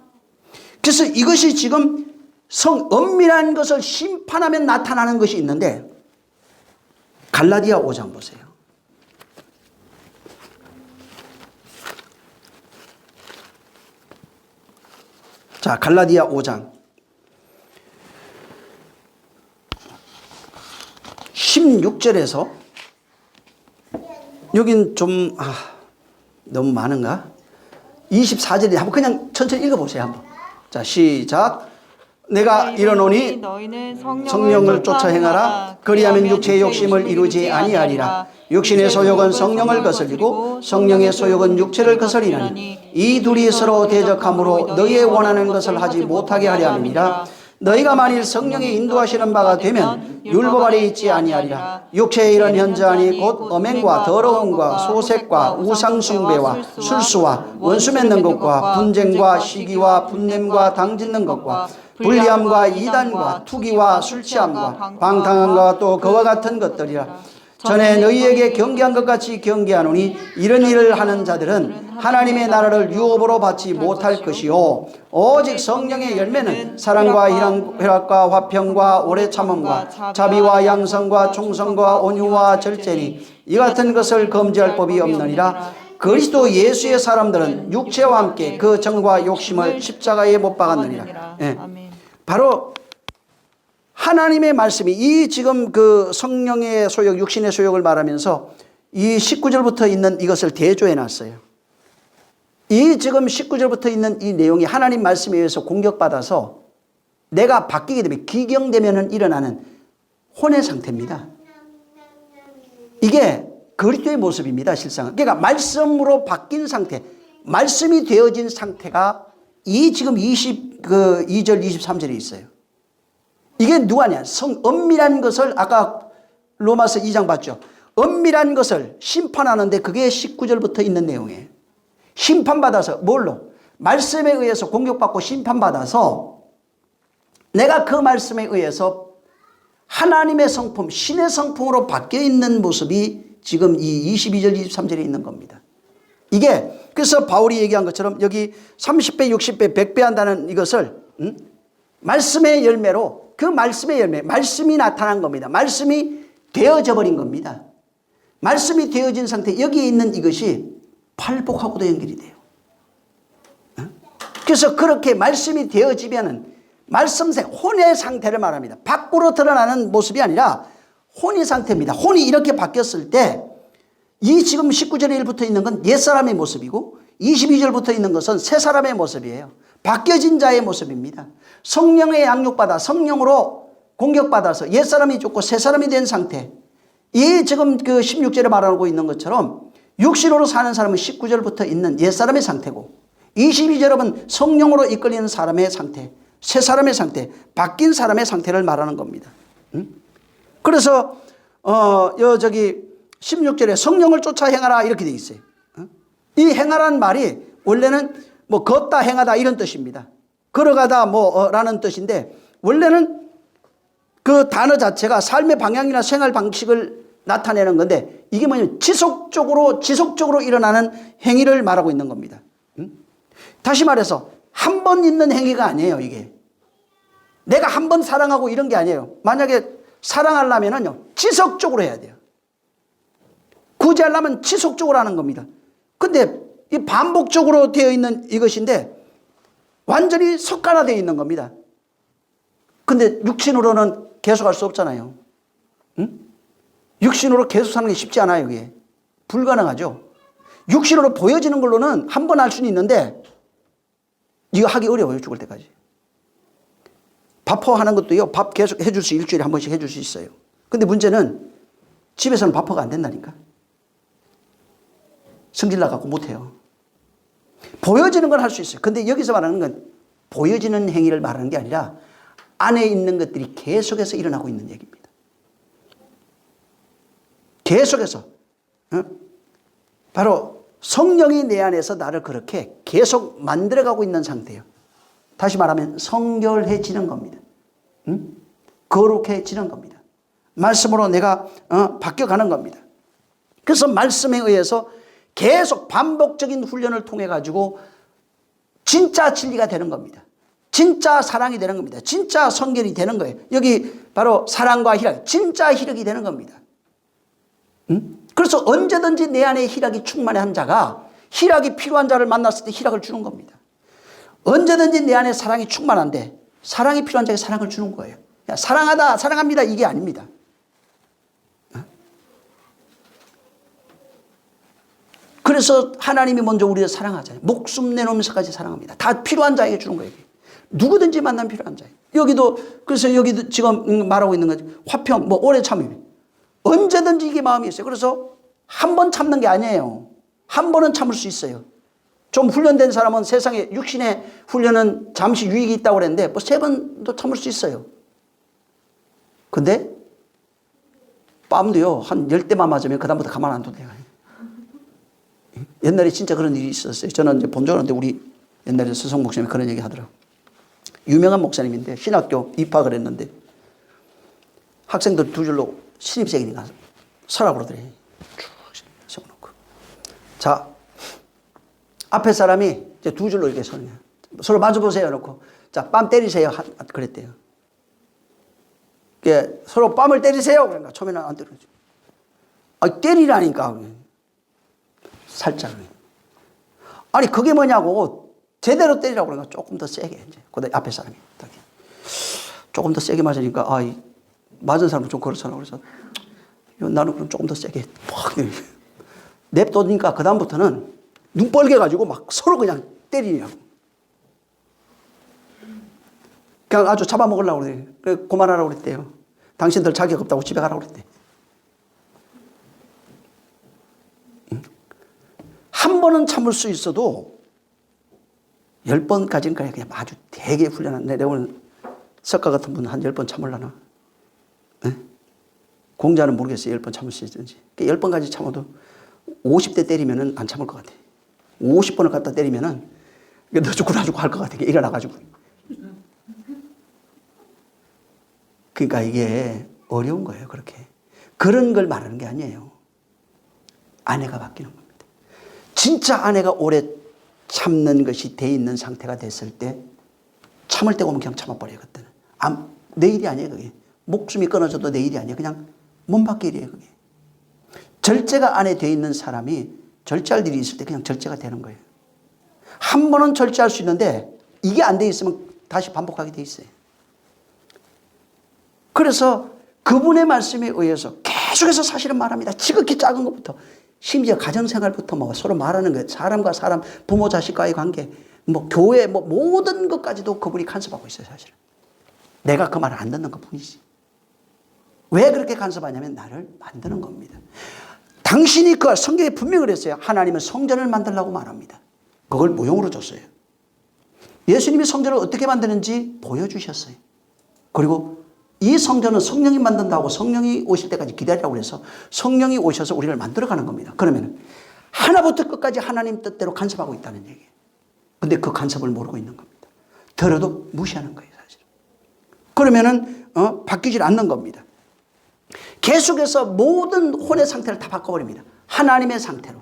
그래서 이것이 지금 은밀한 것을 심판하면 나타나는 것이 있는데, 갈라디아 5장 보세요. 자, 갈라디아 5장 16절에서, 여긴 좀 너무 많은가? 24절에 한번 그냥 천천히 읽어보세요. 한번. 자, 시작. 내가 이르노니 너희는 성령을 쫓아 행하라. 그리하면 육체의 욕심을 이루지 아니하리라. 육신의 소욕은 성령을 거슬리고 성령의 소욕은 육체를 거슬리나니 이 둘이 서로 대적함으로 너희의 원하는 것을 하지 못하게 하려 함이니라. 너희가 만일 성령의 인도하시는 바가 되면 율법 아래 있지 아니하리라. 육체의 이런 현저하니 곧 음행과 더러움과 소색과 우상숭배와 술수와 원수 맺는 것과 분쟁과 시기와 분냄과 당짓는 것과 불리함과 이단과 투기와 술취함과 방탕함과 또 그와 같은 것들이라. 전에 너희에게 경계한 것 같이 경계하노니 이런 일을 하는 자들은 하나님의 나라를 유업으로 받지 못할 것이요 오직 성령의 열매는 사랑과 희락과 화평과 오래 참음과 자비와 양성과 충성과 온유와 절제니 이 같은 것을 금지할 법이 없느니라. 그리스도 예수의 사람들은 육체와 함께 그 정과 욕심을 십자가에 못 박았느니라. 예. 바로 하나님의 말씀이 이 지금 그 성령의 소욕, 육신의 소욕을 말하면서 이 19절부터 있는 이것을 대조해 놨어요. 이 지금 19절부터 있는 이 내용이 하나님 말씀에 의해서 공격받아서 내가 바뀌게 되면, 기경되면 일어나는 혼의 상태입니다. 이게 그리스도의 모습입니다, 실상은. 그러니까 말씀으로 바뀐 상태, 말씀이 되어진 상태가 이 지금 22절, 23절에 있어요. 이게 누가냐? 은밀한 것을, 아까 로마서 2장 봤죠? 은밀한 것을 심판하는데 그게 19절부터 있는 내용이에요. 심판받아서 뭘로? 말씀에 의해서 공격받고 심판받아서 내가 그 말씀에 의해서 하나님의 성품, 신의 성품으로 바뀌어 있는 모습이 지금 이 22절, 23절에 있는 겁니다. 이게 그래서 바울이 얘기한 것처럼 여기 30배, 60배, 100배 한다는 이것을 말씀의 열매로, 그 말씀의 열매, 말씀이 나타난 겁니다. 말씀이 되어져 버린 겁니다. 말씀이 되어진 상태, 여기에 있는 이것이 팔복하고도 연결이 돼요. 그래서 그렇게 말씀이 되어지면은 말씀생, 혼의 상태를 말합니다. 밖으로 드러나는 모습이 아니라 혼의 상태입니다. 혼이 이렇게 바뀌었을 때 이 지금 19절에 1부터 있는 건 옛사람의 모습이고 22절부터 있는 것은 새사람의 모습이에요. 바뀌어진 자의 모습입니다. 성령의 양육받아 성령으로 공격받아서 옛사람이 죽고 새사람이 된 상태. 이 지금 그 16절에 말하고 있는 것처럼 육신으로 사는 사람은 19절부터 있는 옛사람의 상태고 22절은 성령으로 이끌리는 사람의 상태, 새사람의 상태, 바뀐 사람의 상태를 말하는 겁니다. 그래서 저기 16절에 성령을 쫓아 행하라 이렇게 돼 있어요. 이 행하라는 말이 원래는 뭐 걷다 행하다 이런 뜻입니다. 걸어가다 라는 뜻인데 원래는 그 단어 자체가 삶의 방향이나 생활 방식을 나타내는 건데 이게 뭐냐면 지속적으로 일어나는 행위를 말하고 있는 겁니다. 다시 말해서 한 번 있는 행위가 아니에요. 이게 내가 한 번 사랑하고 이런 게 아니에요. 만약에 사랑하려면요 지속적으로 해야 돼요. 구제하려면 지속적으로 하는 겁니다. 근데 이 반복적으로 되어 있는 이것인데 완전히 석가나되어 있는 겁니다. 근데 육신으로는 계속 할 수 없잖아요. 육신으로 계속 사는 게 쉽지 않아요. 이게 불가능하죠. 육신으로 보여지는 걸로는 한 번 할 수는 있는데 이거 하기 어려워요. 죽을 때까지. 밥퍼하는 것도요. 밥 계속 해줄 수 일주일에 한 번씩 해줄 수 있어요. 근데 문제는 집에서는 밥퍼가 안 된다니까. 성질 나갖고 못해요. 보여지는 건 할 수 있어요. 근데 여기서 말하는 건 보여지는 행위를 말하는 게 아니라 안에 있는 것들이 계속해서 일어나고 있는 얘기입니다. 계속해서 바로 성령이 내 안에서 나를 그렇게 계속 만들어가고 있는 상태예요. 다시 말하면 성결해지는 겁니다. 거룩해지는 겁니다. 말씀으로 내가 바뀌어가는 겁니다. 그래서 말씀에 의해서 계속 반복적인 훈련을 통해 가지고 진짜 진리가 되는 겁니다. 진짜 사랑이 되는 겁니다. 진짜 성결이 되는 거예요. 여기 바로 사랑과 희락, 진짜 희락이 되는 겁니다. 그래서 언제든지 내 안에 희락이 충만한 자가 희락이 필요한 자를 만났을 때 희락을 주는 겁니다. 언제든지 내 안에 사랑이 충만한데 사랑이 필요한 자에게 사랑을 주는 거예요. 사랑하다, 사랑합니다 이게 아닙니다. 그래서 하나님이 먼저 우리를 사랑하잖아요. 목숨 내놓으면서까지 사랑합니다. 다 필요한 자에게 주는 거예요. 누구든지 만나면 필요한 자예요. 여기도 그래서 여기도 지금 말하고 있는 거죠. 화평 뭐 오래 참으면 언제든지 이게 마음이 있어요. 그래서 한 번 참는 게 아니에요. 한 번은 참을 수 있어요. 좀 훈련된 사람은 세상에 육신의 훈련은 잠시 유익이 있다고 그랬는데 뭐 3번도 참을 수 있어요. 근데 뺨도요 한 10대만 맞으면 그다음부터 가만 안 둬도 돼요. 옛날에 진짜 그런 일이 있었어요. 저는 이제 본 줄 알았는데 우리 옛날에 서성 목사님이 그런 얘기 하더라고요. 유명한 목사님인데 신학교 입학을 했는데 학생들 2줄로 신입생이니까 서라고 그러더래요. 쭉 세워놓고. 자, 앞에 사람이 이제 2줄로 이렇게 서는 거예요. 서로 마주보세요 놓고 자, 뺨 때리세요 그랬대요. 서로 뺨을 때리세요. 그러니까 처음에는 안 때리죠. 아, 때리라니까. 살짝. 아니 그게 뭐냐고 제대로 때리라고 그러니까 조금 더 세게 이제 그 앞에 사람이 조금 더 세게 맞으니까 맞은 사람은 좀 그렇잖아. 그래서 나는 그럼 조금 더 세게 팍 냅두니까 그 다음부터는 눈 뻘게 가지고 막 서로 그냥 때리냐고. 그냥 아주 잡아먹으려고 그래. 그래 그만하라고 그랬대요. 당신들 자격 없다고 집에 가라고 그랬대. 한 번은 참을 수 있어도 10번까지는 그냥 아주 되게 훈련한데 내가 오늘 석가 같은 분은 한 10번 참으려나? 네? 공자는 모르겠어요. 10번 참을 수 있는지. 10번까지 참아도 50대 때리면은 안 참을 것 같아. 50번을 갖다 때리면은 너 죽고 나 죽고 할 것 같아. 일어나가지고. 그러니까 이게 어려운 거예요. 그렇게. 그런 걸 말하는 게 아니에요. 아내가 바뀌는 겁니다. 진짜 아내가 오래 참는 것이 돼 있는 상태가 됐을 때 참을 때가 오면 그냥 참아버려요. 그때는. 내 일이 아니에요. 그게. 목숨이 끊어져도 내 일이 아니에요. 그냥 몸 밖의 일이에요. 그게. 절제가 안에 돼 있는 사람이 절제할 일이 있을 때 그냥 절제가 되는 거예요. 한 번은 절제할 수 있는데 이게 안 돼 있으면 다시 반복하게 돼 있어요. 그래서 그분의 말씀에 의해서 계속해서 사실은 말합니다. 지극히 작은 것부터 심지어 가정생활부터 뭐 서로 말하는 것, 사람과 사람, 부모 자식과의 관계, 뭐 교회, 뭐 모든 것까지도 그분이 간섭하고 있어요, 사실은. 내가 그 말을 안 듣는 것 뿐이지. 왜 그렇게 간섭하냐면 나를 만드는 겁니다. 당신이 그 성경에 분명히 그랬어요. 하나님은 성전을 만들라고 말합니다. 그걸 모형으로 줬어요. 예수님이 성전을 어떻게 만드는지 보여주셨어요. 그리고 이 성전은 성령이 만든다고 성령이 오실 때까지 기다리라고 해서 성령이 오셔서 우리를 만들어가는 겁니다. 그러면 하나부터 끝까지 하나님 뜻대로 간섭하고 있다는 얘기예요. 근데 그 간섭을 모르고 있는 겁니다. 들어도 무시하는 거예요, 사실. 그러면은 바뀌질 않는 겁니다. 계속해서 모든 혼의 상태를 다 바꿔버립니다. 하나님의 상태로.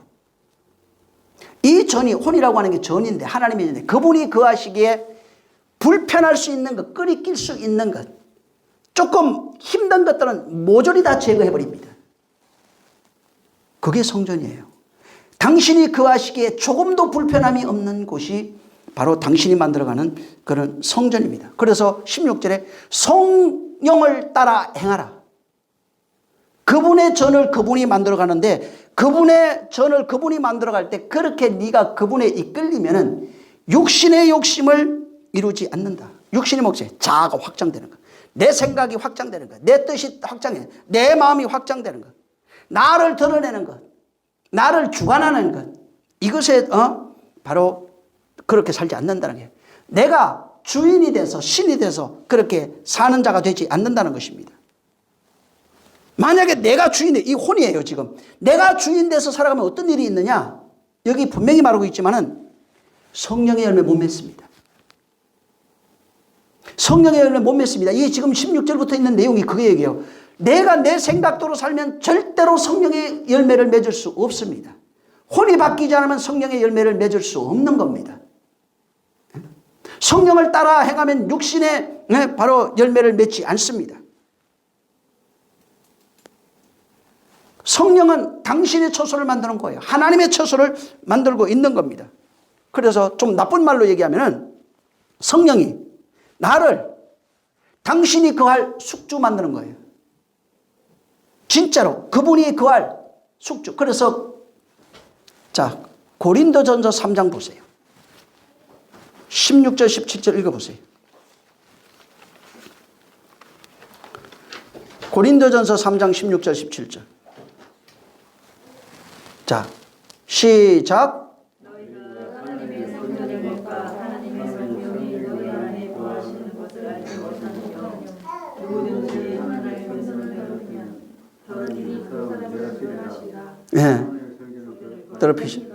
이 전이, 혼이라고 하는 게 전인데 하나님의 전인데 그분이 그 하시기에 불편할 수 있는 것, 끓이낄 수 있는 것, 조금 힘든 것들은 모조리 다 제거해버립니다. 그게 성전이에요. 당신이 그 하시기에 조금도 불편함이 없는 곳이 바로 당신이 만들어가는 그런 성전입니다. 그래서 16절에 성령을 따라 행하라. 그분의 전을 그분이 만들어가는데 그분의 전을 그분이 만들어갈 때 그렇게 네가 그분에 이끌리면은 육신의 욕심을 이루지 않는다. 육신의 목적, 자아가 확장되는 것. 내 생각이 확장되는 것. 내 뜻이 확장해. 내 마음이 확장되는 것. 나를 드러내는 것. 나를 주관하는 것. 이것에 바로 그렇게 살지 않는다는 거예요. 내가 주인이 돼서 신이 돼서 그렇게 사는 자가 되지 않는다는 것입니다. 만약에 내가 주인이 이 혼이에요 지금. 내가 주인 돼서 살아가면 어떤 일이 있느냐. 여기 분명히 말하고 있지만은 성령의 열매 못 맺습니다. 성령의 열매 못 맺습니다. 이게 지금 16절부터 있는 내용이 그게 얘기해요. 내가 내 생각대로 살면 절대로 성령의 열매를 맺을 수 없습니다. 혼이 바뀌지 않으면 성령의 열매를 맺을 수 없는 겁니다. 성령을 따라 행하면 육신의 바로 열매를 맺지 않습니다. 성령은 당신의 처소를 만드는 거예요. 하나님의 처소를 만들고 있는 겁니다. 그래서 좀 나쁜 말로 얘기하면 성령이 나를 당신이 거할 숙주 만드는 거예요. 진짜로 그분이 거할 숙주. 그래서 자, 고린도전서 3장 보세요. 16절 17절 읽어보세요. 고린도전서 3장 16절 17절. 자, 시작. 예. 더럽히시.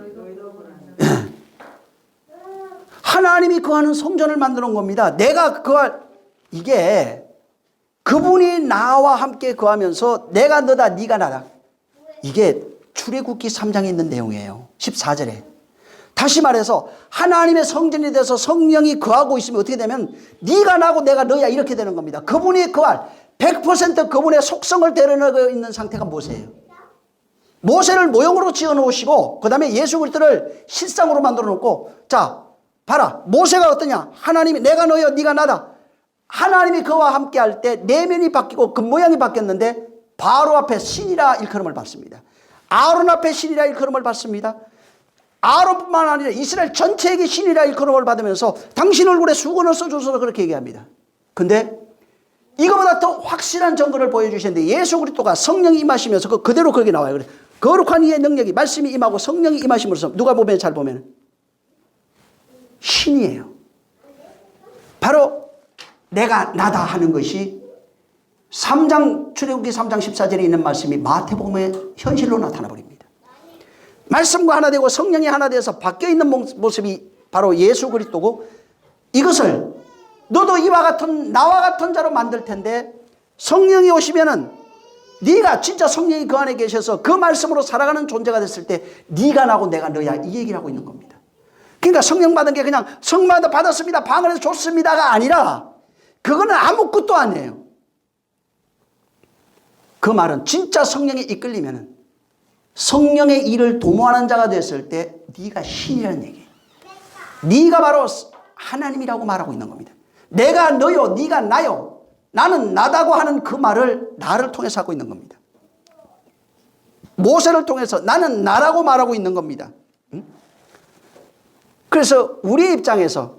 예. 하나님이 거하는 성전을 만드는 겁니다. 내가 거할, 이게 그분이 나와 함께 거하면서 내가 너다 네가 나다. 이게 출애굽기 3장에 있는 내용이에요. 14절에. 다시 말해서 하나님의 성전이 돼서 성령이 거하고 있으면 어떻게 되면 네가 나고 내가 너야 이렇게 되는 겁니다. 그분이 거할 100% 그분의 속성을 드러내고 있는 상태가 모세예요. 모세를 모형으로 지어 놓으시고 그 다음에 예수 그리스도를 실상으로 만들어 놓고 자 봐라 모세가 어떠냐. 하나님이 내가 너여 네가 나다. 하나님이 그와 함께 할 때 내면이 바뀌고 겉모양이 바뀌었는데 바로 앞에 신이라 일컬음을 받습니다. 아론 앞에 신이라 일컬음을 받습니다. 아론뿐만 아니라 이스라엘 전체에게 신이라 일컬음을 받으면서 당신 얼굴에 수건을 써줘서 그렇게 얘기합니다. 근데 이거보다 더 확실한 증거를 보여주시는데 예수 그리스도가 성령이 임하시면서 그대로 그렇게 나와요. 그래. 거룩한 이의 능력이 말씀이 임하고 성령이 임하심으로써 누가 보면 잘 보면 신이에요. 바로 내가 나다 하는 것이 3장 출애굽기 3장 14절에 있는 말씀이 마태복음의 현실로 나타나 버립니다. 말씀과 하나 되고 성령이 하나 되어서 바뀌어 있는 모습이 바로 예수 그리스도고 이것을 너도 이와 같은 나와 같은 자로 만들 텐데 성령이 오시면은 네가 진짜 성령이 그 안에 계셔서 그 말씀으로 살아가는 존재가 됐을 때 네가 나고 내가 너야 이 얘기를 하고 있는 겁니다. 그러니까 성령 받은 게 그냥 성령 받았습니다 방언에서 좋습니다가 아니라 그거는 아무것도 아니에요. 그 말은 진짜 성령에 이끌리면은 성령의 일을 도모하는 자가 됐을 때 네가 신이라는 얘기예요. 네가 바로 하나님이라고 말하고 있는 겁니다. 내가 너요 네가 나요 나는 나다고 하는 그 말을 나를 통해서 하고 있는 겁니다. 모세를 통해서 나는 나라고 말하고 있는 겁니다. 그래서 우리 입장에서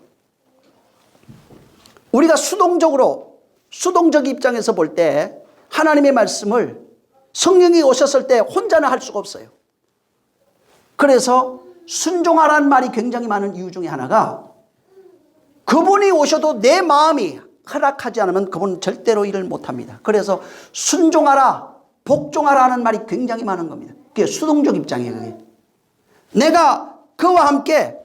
우리가 수동적 입장에서 볼 때 하나님의 말씀을 성령이 오셨을 때 혼자는 할 수가 없어요. 그래서 순종하라는 말이 굉장히 많은 이유 중에 하나가 그분이 오셔도 내 마음이 허락하지 않으면 그분은 절대로 일을 못합니다. 그래서 순종하라 복종하라 하는 말이 굉장히 많은 겁니다. 그게 수동적 입장이에요. 그게. 내가 그와 함께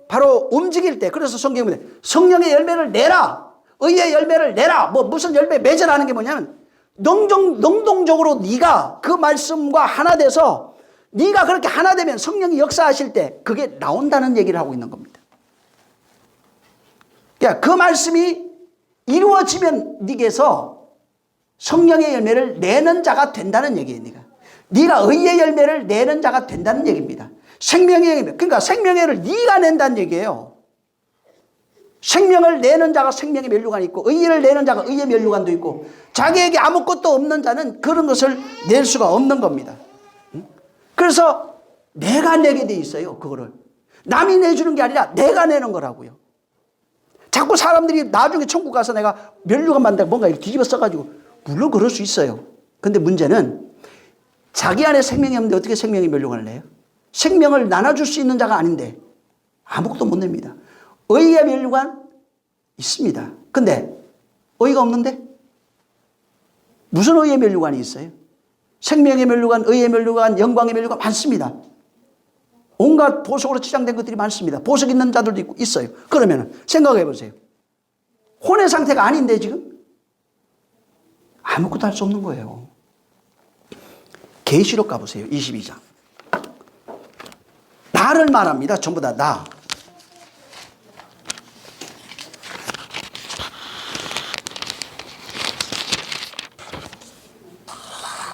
바로 움직일 때 그래서 성경에 성령의 열매를 내라 의의 열매를 내라 뭐 무슨 열매 맺으라는 게 뭐냐면 능동적으로 네가 그 말씀과 하나 돼서 네가 그렇게 하나 되면 성령이 역사하실 때 그게 나온다는 얘기를 하고 있는 겁니다. 그러니까 그 말씀이 이루어지면 네게서 성령의 열매를 내는 자가 된다는 얘기예요. 네가 의의 열매를 내는 자가 된다는 얘기입니다. 생명의 열매 그러니까 생명의 열매를 네가 낸다는 얘기예요. 생명을 내는 자가 생명의 면류관이 있고 의를 내는 자가 의의 면류관도 있고 자기에게 아무것도 없는 자는 그런 것을 낼 수가 없는 겁니다. 그래서 내가 내게 돼 있어요. 그거를 남이 내주는 게 아니라 내가 내는 거라고요. 자꾸 사람들이 나중에 천국 가서 내가 면류관 만들고 뭔가 이렇게 뒤집어 써가지고 물론 그럴 수 있어요. 근데 문제는 자기 안에 생명이 없는데 어떻게 생명의 면류관을 내요? 생명을 나눠줄 수 있는 자가 아닌데 아무것도 못 냅니다. 의의 면류관 있습니다. 근데 의가 없는데 무슨 의의 면류관이 있어요? 생명의 면류관, 의의 면류관, 영광의 면류관 많습니다. 온갖 보석으로 치장된 것들이 많습니다. 보석 있는 자들도 있어요. 그러면 생각해 보세요. 혼의 상태가 아닌데 지금 아무것도 할 수 없는 거예요. 계시록 가보세요. 22장. 나를 말합니다. 전부 다 나.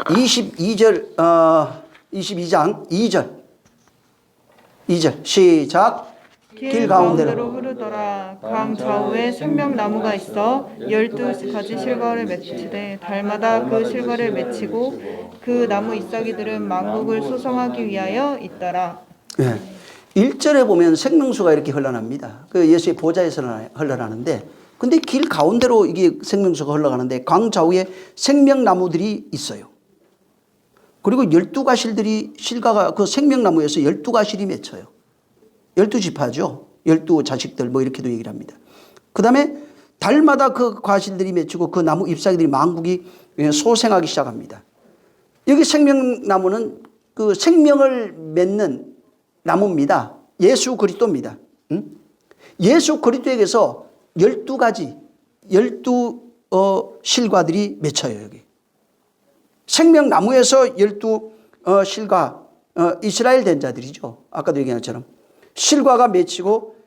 22장 2절 시작. 길 가운데로 흐르더라. 강 좌우에 생명나무가 있어 12가지 실과를 맺히되 달마다 그 실과를 맺히고 그 나무 잎사귀들은 만국을 소성하기 위하여 있더라. 네. 1절에 보면 생명수가 이렇게 흘러납니다. 그 예수의 보좌에서 흘러나는데, 근데 길 가운데로 이게 생명수가 흘러가는데 강 좌우에 생명나무들이 있어요. 그리고 12가실들이 실과가 그 생명나무에서 12가실이 맺혀요. 12지파죠. 12자식들 뭐 이렇게도 얘기를 합니다. 그 다음에 달마다 그 과실들이 맺히고 그 나무 잎사귀들이 만국이 소생하기 시작합니다. 여기 생명나무는 그 생명을 맺는 나무입니다. 예수 그리스도입니다. 예수 그리스도에게서 12가지 12실과들이 맺혀요. 여기 생명나무에서 12실과 이스라엘 된 자들이죠. 아까도 얘기한 것처럼 실과가 맺히고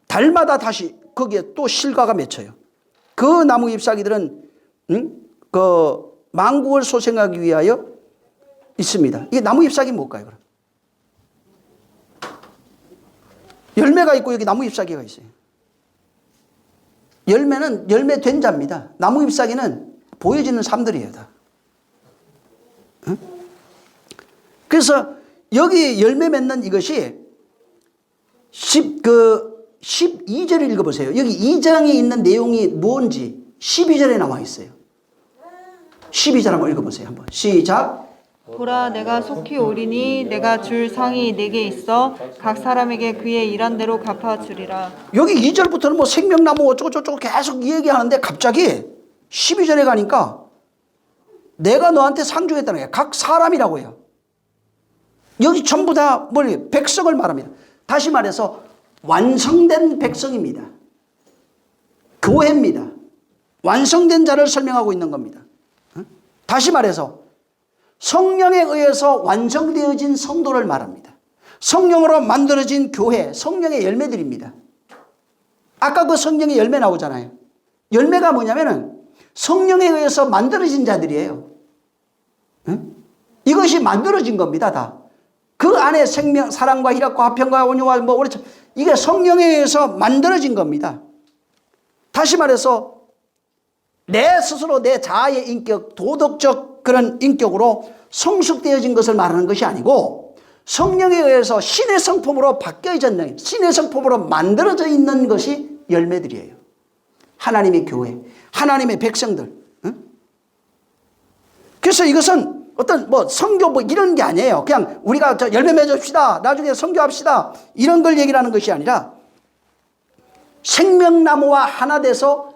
달마다 다시 거기에 또 실과가 맺혀요. 그 나무 잎사귀들은 그 만국을 소생하기 위하여 있습니다. 이게 나무 잎사귀 뭘까요? 그럼? 열매가 있고 여기 나무 잎사귀가 있어요. 열매는 열매 된 자입니다. 나무 잎사귀는 보여지는 삶들이에요. 다. 그래서 여기 열매 맺는 이것이 12절을 읽어보세요. 여기 2장에 있는 내용이 뭔지 12절에 나와 있어요. 12절 한번 읽어보세요. 한번 시작. 보라, 내가 속히 오리니 내가 줄 상이 내게 있어 각 사람에게 그의 일한 대로 갚아주리라. 여기 2절부터는 뭐 생명나무 어쩌고저쩌고 계속 얘기하는데 갑자기 12절에 가니까 내가 너한테 상 주겠다는 거예요. 각 사람이라고 해요. 여기 전부 다 백성을 말합니다. 다시 말해서 완성된 백성입니다. 교회입니다. 완성된 자를 설명하고 있는 겁니다. 다시 말해서 성령에 의해서 완성되어진 성도를 말합니다. 성령으로 만들어진 교회, 성령의 열매들입니다. 아까 그 성령의 열매 나오잖아요. 열매가 뭐냐면은 성령에 의해서 만들어진 자들이에요. 이것이 만들어진 겁니다. 다. 그 안에 생명, 사랑과 희락과 화평과 온유와 이게 성령에 의해서 만들어진 겁니다. 다시 말해서 내 스스로 내 자아의 인격, 도덕적 그런 인격으로 성숙되어진 것을 말하는 것이 아니고 성령에 의해서 신의 성품으로 바뀌어져 있는, 신의 성품으로 만들어져 있는 것이 열매들이에요. 하나님의 교회, 하나님의 백성들. 그래서 이것은 어떤 선교 이런 게 아니에요. 그냥 우리가 열매 맺읍시다. 나중에 선교합시다. 이런 걸 얘기를 하는 것이 아니라 생명나무와 하나 돼서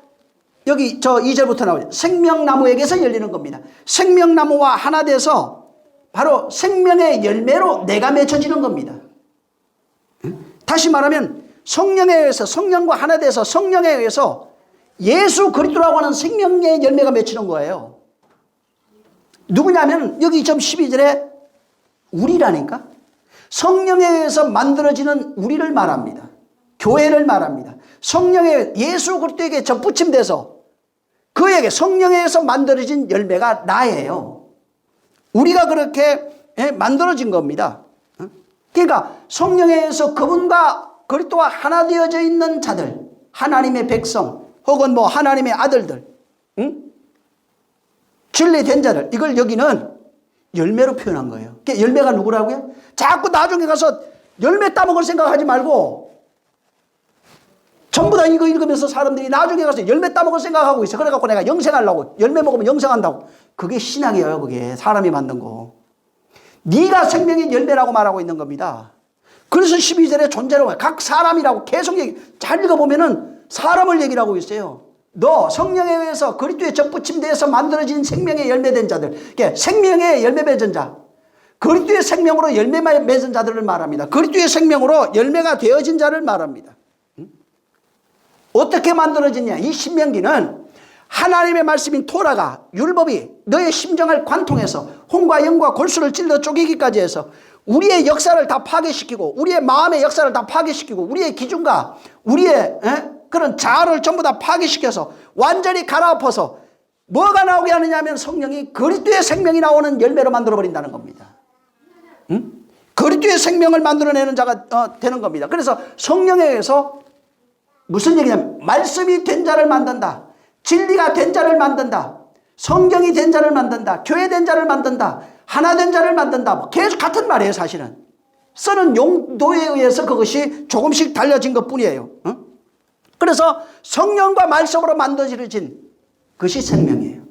여기 2절부터 나오죠. 생명나무에게서 열리는 겁니다. 생명나무와 하나 돼서 바로 생명의 열매로 내가 맺혀지는 겁니다. 다시 말하면 성령에 의해서 성령과 하나 돼서 성령에 의해서 예수 그리스도라고 하는 생명의 열매가 맺히는 거예요. 누구냐면 여기 12절에 우리라니까 성령에 의해서 만들어지는 우리를 말합니다. 교회를 말합니다. 성령의 예수 그리스도에게 접붙임돼서 그에게 성령에 의해서 만들어진 열매가 나예요. 우리가 그렇게 만들어진 겁니다. 그러니까 성령에 의해서 그분과 그리스도와 하나 되어져 있는 자들, 하나님의 백성 혹은 하나님의 아들들, 진리된 자들, 이걸 여기는 열매로 표현한 거예요. 열매가 누구라고요? 자꾸 나중에 가서 열매 따먹을 생각하지 말고 전부 다 이거 읽으면서 사람들이 나중에 가서 열매 따먹을 생각하고 있어. 그래갖고 내가 영생하려고, 열매 먹으면 영생한다고. 그게 신앙이에요. 그게 사람이 만든 거. 네가 생명의 열매라고 말하고 있는 겁니다. 그래서 12절에 존재라고 각 사람이라고 계속 잘 읽어보면은 사람을 얘기를 하고 있어요. 너 성령에 의해서 그리스도의 접붙임대에서 만들어진 생명의 열매된 자들, 생명의 열매 맺은 자, 그리스도의 생명으로 열매 맺은 자들을 말합니다. 그리스도의 생명으로 열매가 되어진 자를 말합니다. 어떻게 만들어졌냐? 이 신명기는 하나님의 말씀인 토라가 율법이 너의 심정을 관통해서 혼과 영과 골수를 찔러 쪼개기까지 해서 우리의 역사를 다 파괴시키고 우리의 마음의 역사를 다 파괴시키고 우리의 기준과 우리의 그런 자아를 전부 다 파괴시켜서 완전히 갈아엎어서 뭐가 나오게 하느냐 하면 성령이 그리스도의 생명이 나오는 열매로 만들어버린다는 겁니다. 그리스도의 생명을 만들어내는 자가 되는 겁니다. 그래서 성령에 의해서 무슨 얘기냐면 말씀이 된 자를 만든다. 진리가 된 자를 만든다. 성경이 된 자를 만든다. 교회 된 자를 만든다. 하나 된 자를 만든다. 뭐 계속 같은 말이에요. 사실은 쓰는 용도에 의해서 그것이 조금씩 달라진 것뿐이에요. 그래서 성령과 말씀으로 만들어진 그것이 생명이에요.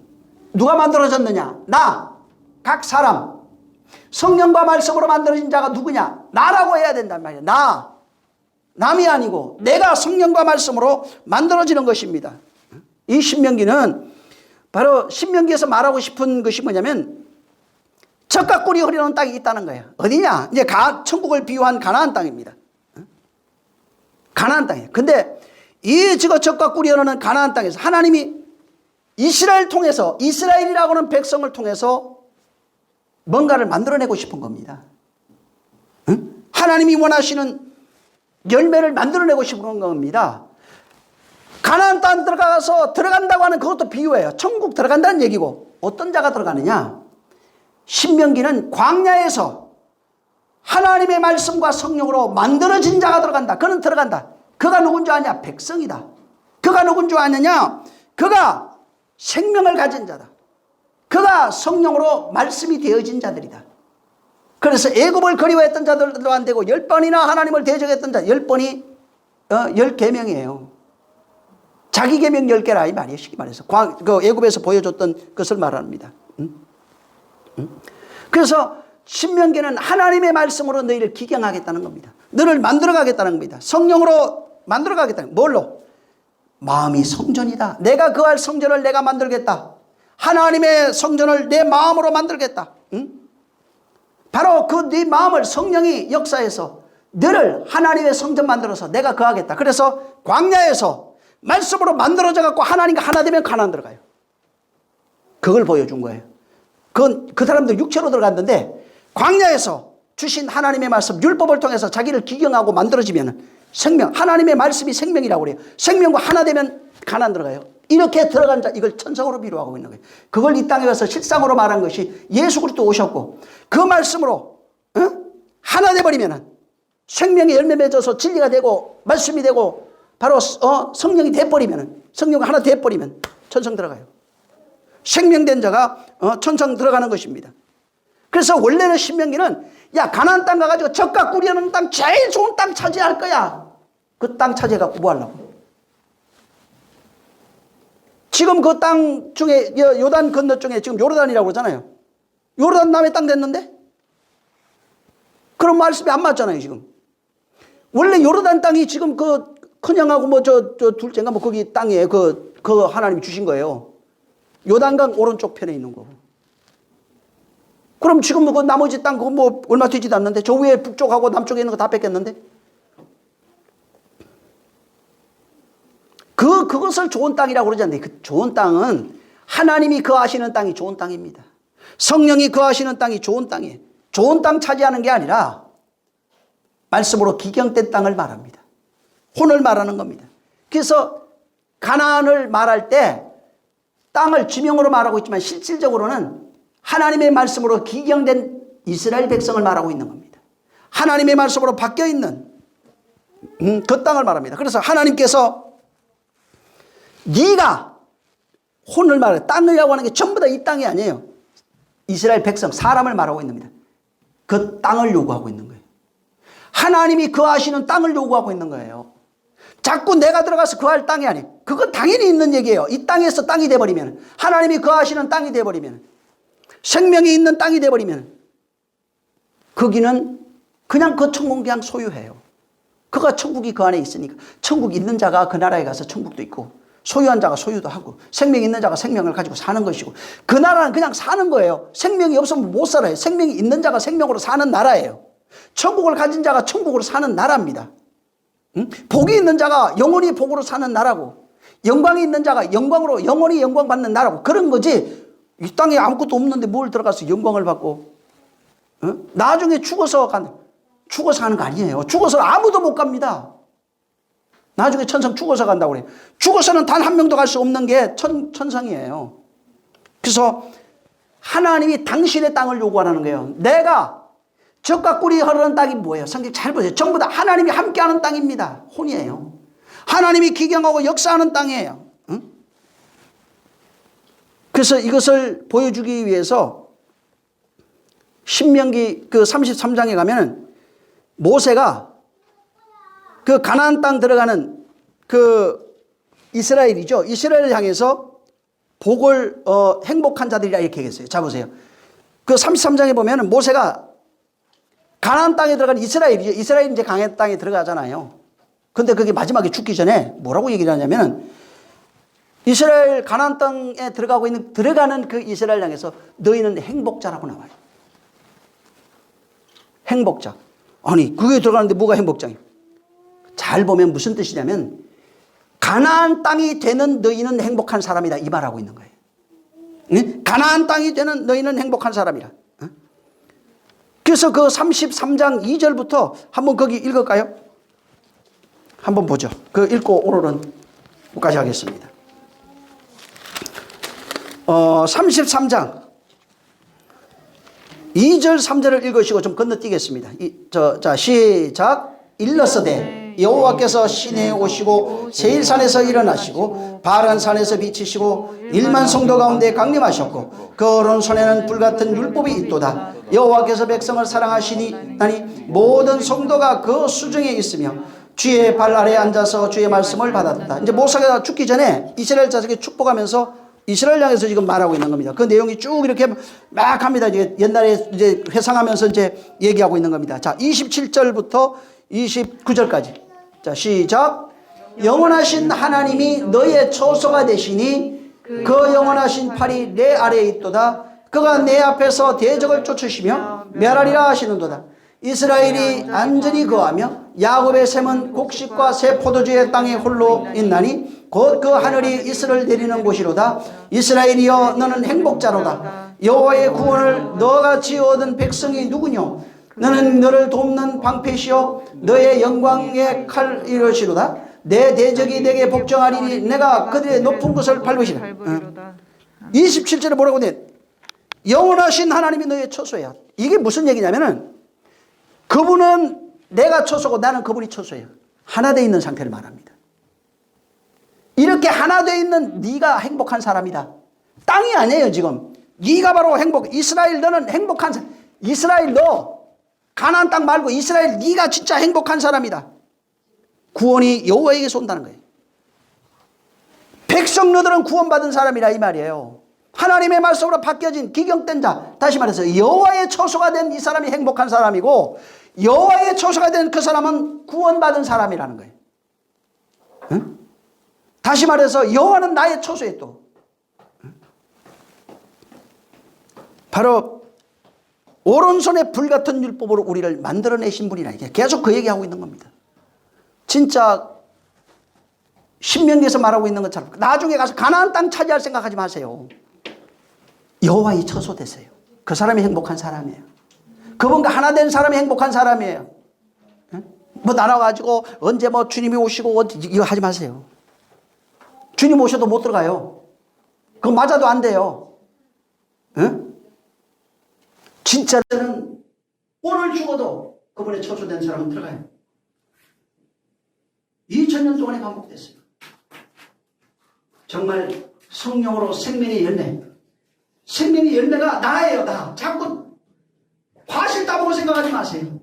누가 만들어졌느냐? 나, 각 사람. 성령과 말씀으로 만들어진 자가 누구냐? 나라고 해야 된단 말이에요. 나, 남이 아니고 내가 성령과 말씀으로 만들어지는 것입니다. 이 신명기는 바로 신명기에서 말하고 싶은 것이 뭐냐면 젖과 꿀이 흐르는 땅이 있다는 거예요. 어디냐? 이제 천국을 비유한 가나안 땅입니다. 가나안 땅이에요. 근데 이 젖과 꿀이 흐르는 가나안 땅에서 하나님이 이스라엘 통해서 이스라엘이라고 하는 백성을 통해서 뭔가를 만들어내고 싶은 겁니다. 하나님이 원하시는 열매를 만들어내고 싶은 겁니다. 가나안 땅 들어간다고 하는 그것도 비유예요. 천국 들어간다는 얘기고 어떤 자가 들어가느냐? 신명기는 광야에서 하나님의 말씀과 성령으로 만들어진 자가 들어간다. 그는 들어간다. 그가 누군 줄 아냐? 백성이다. 그가 누군 줄 아느냐? 그가 생명을 가진 자다. 그가 성령으로 말씀이 되어진 자들이다. 그래서 애굽을 그리워했던 자들도 안 되고 10번이나 하나님을 대적했던 자 10번이 10계명이에요. 자기 계명 10개라 이 말이에요. 쉽게 말해서 그 애굽에서 보여줬던 것을 말합니다. 그래서 신명기는 하나님의 말씀으로 너희를 기경하겠다는 겁니다. 너를 만들어가겠다는 겁니다. 성령으로 만들어가겠다는 뭘로? 마음이 성전이다. 내가 거할 성전을 내가 만들겠다. 하나님의 성전을 내 마음으로 만들겠다. 바로 그 네 마음을 성령이 역사해서 너를 하나님의 성전 만들어서 내가 거하겠다. 그래서 광야에서 말씀으로 만들어져 갖고 하나님과 하나 되면 가나안 들어가요. 그걸 보여준 거예요. 그 사람들 육체로 들어갔는데 광야에서 주신 하나님의 말씀 율법을 통해서 자기를 기경하고 만들어지면 생명, 하나님의 말씀이 생명이라고 그래요. 생명과 하나 되면 가나안 들어가요. 이렇게 들어간 자, 이걸 천성으로 비유하고 있는 거예요. 그걸 이 땅에 와서 실상으로 말한 것이 예수 그리스도 오셨고 그 말씀으로 하나 돼버리면 생명이 열매 맺어서 진리가 되고 말씀이 되고 바로 성령이 돼버리면 성령이 하나 돼버리면 천성 들어가요. 생명된 자가 천성 들어가는 것입니다. 그래서 원래는 신명기는 야 가나안 땅 가가지고 젖과 꿀이 흐르는 땅 제일 좋은 땅 차지할 거야. 그 땅 차지해갖고 뭐 하려고? 지금 그 땅 중에 요단 건너 쪽에 지금 요르단이라고 그러잖아요. 요르단 남의 땅 됐는데? 그런 말씀이 안 맞잖아요 지금. 원래 요르단 땅이 지금 그 큰형하고 뭐 저 둘째인가 뭐 거기 땅에 그 하나님이 주신 거예요. 요단강 오른쪽 편에 있는 거고. 그럼 지금 그 나머지 땅 그거 뭐 얼마 되지도 않는데 저 위에 북쪽하고 남쪽에 있는 거 다 뺏겼는데? 그것을 좋은 땅이라고 그러지 않나요? 그 좋은 땅은 하나님이 거하시는 땅이 좋은 땅입니다. 성령이 거하시는 땅이 좋은 땅이에요. 좋은 땅 차지하는 게 아니라 말씀으로 기경된 땅을 말합니다. 혼을 말하는 겁니다. 그래서 가나안을 말할 때 땅을 지명으로 말하고 있지만 실질적으로는 하나님의 말씀으로 기경된 이스라엘 백성을 말하고 있는 겁니다. 하나님의 말씀으로 바뀌어 있는 그 땅을 말합니다. 그래서 하나님께서 네가 혼을 말해 땅이라고 하는 게 전부 다 이 땅이 아니에요. 이스라엘 백성 사람을 말하고 있는 겁니다. 그 땅을 요구하고 있는 거예요. 하나님이 거하시는 땅을 요구하고 있는 거예요. 자꾸 내가 들어가서 거할 땅이 아니에요. 그건 당연히 있는 얘기예요. 이 땅에서 땅이 돼버리면 하나님이 거하시는 땅이 돼버리면 생명이 있는 땅이 돼버리면 거기는 그냥 그 천국 그냥 소유해요. 그가 천국이 그 안에 있으니까 천국 있는 자가 그 나라에 가서 천국도 있고 소유한 자가 소유도 하고 생명이 있는 자가 생명을 가지고 사는 것이고 그 나라는 그냥 사는 거예요. 생명이 없으면 못 살아요. 생명이 있는 자가 생명으로 사는 나라예요. 천국을 가진 자가 천국으로 사는 나라입니다. 응? 복이 있는 자가 영원히 복으로 사는 나라고 영광이 있는 자가 영광으로 영원히 영광 받는 나라고 그런 거지. 이 땅에 아무것도 없는데 뭘 들어가서 영광을 받고 나중에 죽어서 하는 거 아니에요. 죽어서 아무도 못 갑니다. 나중에 천상 죽어서 간다고 그래요. 죽어서는 단 한 명도 갈 수 없는 게 천상이에요. 그래서 하나님이 당신의 땅을 요구하는 거예요. 내가 젖과 꿀이 흐르는 땅이 뭐예요? 성경 잘 보세요. 전부 다 하나님이 함께하는 땅입니다. 혼이에요. 하나님이 기경하고 역사하는 땅이에요. 응? 그래서 이것을 보여주기 위해서 신명기 그 33장에 가면은 모세가 그 가나안 땅 들어가는 그 이스라엘이죠. 이스라엘을 향해서 복을 행복한 자들이라 이렇게 얘기했어요. 자 보세요. 그 33장에 보면은 모세가 가나안 땅에 들어간 이스라엘이죠. 이스라엘이 이제 가나안 땅에 들어가잖아요. 근데 그게 마지막에 죽기 전에 뭐라고 얘기를 하냐면은 이스라엘 가나안 땅에 들어가는 그 이스라엘 향해서 너희는 행복자라고 나와요. 행복자. 아니 그게 들어가는데 뭐가 행복자예요? 잘 보면 무슨 뜻이냐면 가나안 땅이 되는 너희는 행복한 사람이다 이 말하고 있는 거예요. 네? 가나안 땅이 되는 너희는 행복한 사람이라. 그래서 그 33장 2절부터 한번 거기 읽을까요? 한번 보죠. 그 읽고 오늘은 여기까지 하겠습니다. 33장 2절 3절을 읽으시고 좀 건너뛰겠습니다. 자 시작. 일러서되 여호와께서 시내에 오시고 세일산에서 일어나시고 바란 산에서 비치시고 1만 성도 가운데 강림하셨고 그 오른손에는 불같은 율법이 있도다. 여호와께서 백성을 사랑하시니 모든 성도가 그 수중에 있으며 주의 발 아래에 앉아서 주의 말씀을 받았다. 이제 모세가 죽기 전에 이스라엘 자식에 축복하면서 이스라엘 향해서 지금 말하고 있는 겁니다. 그 내용이 쭉 이렇게 막 합니다. 이제 옛날에 이제 회상하면서 이제 얘기하고 있는 겁니다. 자, 27절부터 29절까지. 자, 시작. 영원하신 하나님이 너의 초소가 되시니 그 영원하신 팔이 내 아래에 있도다. 그가 내 앞에서 대적을 쫓으시며 멸하리라 하시는도다. 이스라엘이 안전히 거하며 야곱의 샘은 곡식과 새 포도주의 땅에 홀로 있나니 곧 그 하늘이 이슬을 내리는 곳이로다. 이스라엘이여 너는 행복자로다. 여호와의 구원을 너같이 얻은 백성이 누구뇨? 너는 너를 돕는 방패시여 너의 영광의 칼이로시로다. 내 대적이 내게 복종하리니 내가 그들의 높은 것을 밟으시라. 27절에 뭐라고 돼? 영원하신 하나님이 너의 처소야. 이게 무슨 얘기냐면은 그분은 내가 처소고 나는 그분이 처소예요. 하나 되어 있는 상태를 말합니다. 이렇게 하나 되어 있는 네가 행복한 사람이다. 땅이 아니에요 지금. 네가 바로 이스라엘 너는 행복한 사람. 이스라엘 너 가나안 땅 말고 이스라엘 네가 진짜 행복한 사람이다. 구원이 여호와에게서 온다는 거예요. 백성 너들은 구원받은 사람이라 이 말이에요. 하나님의 말씀으로 바뀌어진 기경된 자, 다시 말해서 여호와의 처소가 된 이 사람이 행복한 사람이고 여호와의 처소가 된 그 사람은 구원받은 사람이라는 거예요. 응? 다시 말해서 여호와는 나의 처소에 또 바로 오른손에 불같은 율법으로 우리를 만들어내신 분이라 이게 계속 그 얘기하고 있는 겁니다. 진짜 신명기에서 말하고 있는 것처럼 나중에 가서 가나안 땅 차지할 생각하지 마세요. 여호와의 처소 되세요. 그 사람이 행복한 사람이에요. 그분과 하나 된 사람이 행복한 사람이에요. 뭐 나눠가지고 언제 뭐 주님이 오시고 이거 하지 마세요. 주님 오셔도 못 들어가요. 그거 맞아도 안 돼요. 응? 진짜는 오늘 죽어도 그분의 처소된 사람은 들어가요. 2000년 동안에 반복됐어요. 정말 성령으로 생명의 열매. 생명의 열매가 나예요, 나. 자꾸 과실 따보고 생각하지 마세요.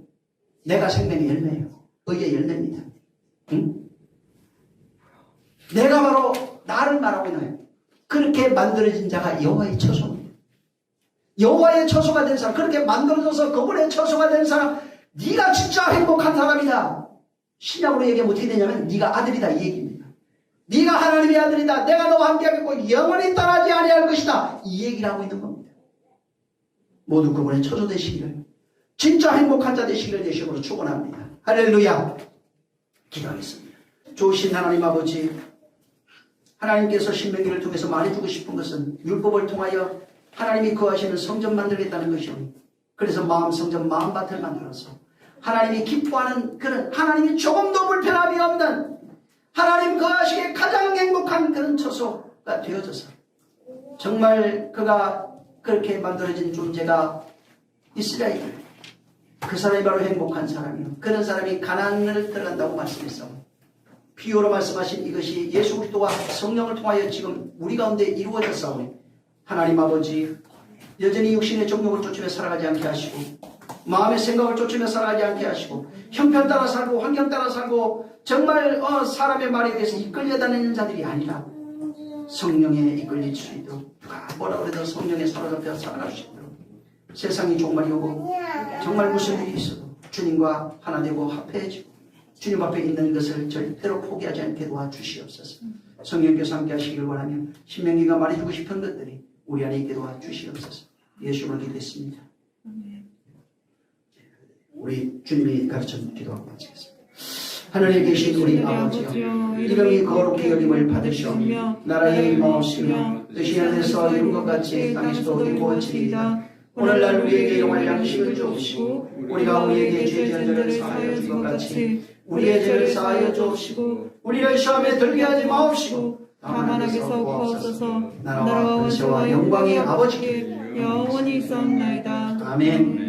내가 생명의 열매예요. 의의 열매입니다. 응? 내가 바로 나를 말하고 있는 거예요. 그렇게 만들어진 자가 여호와의 처소입니다. 여호와의 처소가 된 사람, 그렇게 만들어져서 그분의 처소가 된 사람, 네가 진짜 행복한 사람이다. 신약으로 얘기하면 어떻게 되냐면 네가 아들이다 이 얘기입니다. 네가 하나님의 아들이다. 내가 너와 함께하겠고 영원히 떠나지 아니할 것이다. 이 얘기를 하고 있는 겁니다. 모두 그분의 처소 되시기를, 진짜 행복한 자 되시기를 예수님으로 축원합니다. 할렐루야. 기도하겠습니다. 좋으신 하나님 아버지, 하나님께서 신명기를 통해서 말해주고 싶은 것은 율법을 통하여 하나님이 거하시는 성전 만들겠다는 것이오니, 그래서 성전 마음밭을 만들어서 하나님이 기뻐하는 그런, 하나님이 조금도 불편함이 없는, 하나님 거하시기에 가장 행복한 그런 처소가 되어져서 정말 그가 그렇게 만들어진 존재가 이스라엘, 그 사람이 바로 행복한 사람이요, 그런 사람이 가나안을 들어간다고 말씀했어. 비유로 말씀하신 이것이 예수 그리스도와 성령을 통하여 지금 우리 가운데 이루어졌사오니, 하나님 아버지, 여전히 육신의 정욕을 쫓으며 살아가지 않게 하시고, 마음의 생각을 쫓으며 살아가지 않게 하시고, 형편 따라 살고 환경 따라 살고 정말 사람의 말에 대해서 이끌려다니는 자들이 아니라 성령에 이끌릴 수 있도록, 누가 뭐라 그래도 성령에 사로잡혀 살아갈 수 있도록, 세상이 종말이 오고 정말 무슨 일이 있어도 주님과 하나 되고 합해지고 주님 앞에 있는 것을 절대로 포기하지 않게 도와주시옵소서. 성령께서 함께 하시길 원하며 신명기가 말해주고 싶은 것들이 우리 안에 있게 도와주시옵소서. 예수를 기도했습니다. 우리 주님이 가르쳐 기도하고 마치겠습니다. 하늘에 계신 우리 아버지여, 이름이 거룩히 여김을 받으시오며 나라의 임하옵시며 뜻이 하늘에서 이룬 것 같이 땅에서도 이루어지리이다. 오늘날 우리에게 일용할 양식을 주옵시고 우리가 우리에게 죄지은 자를 사하여 준 것 같이 우리의 죄를 사하여 주옵시고 우리를 시험에 들게 하지 마옵시고 다만 악에서 구하옵소서. 나라와 권세와 영광이 아버지께 영원히 있사옵나이다. 아멘.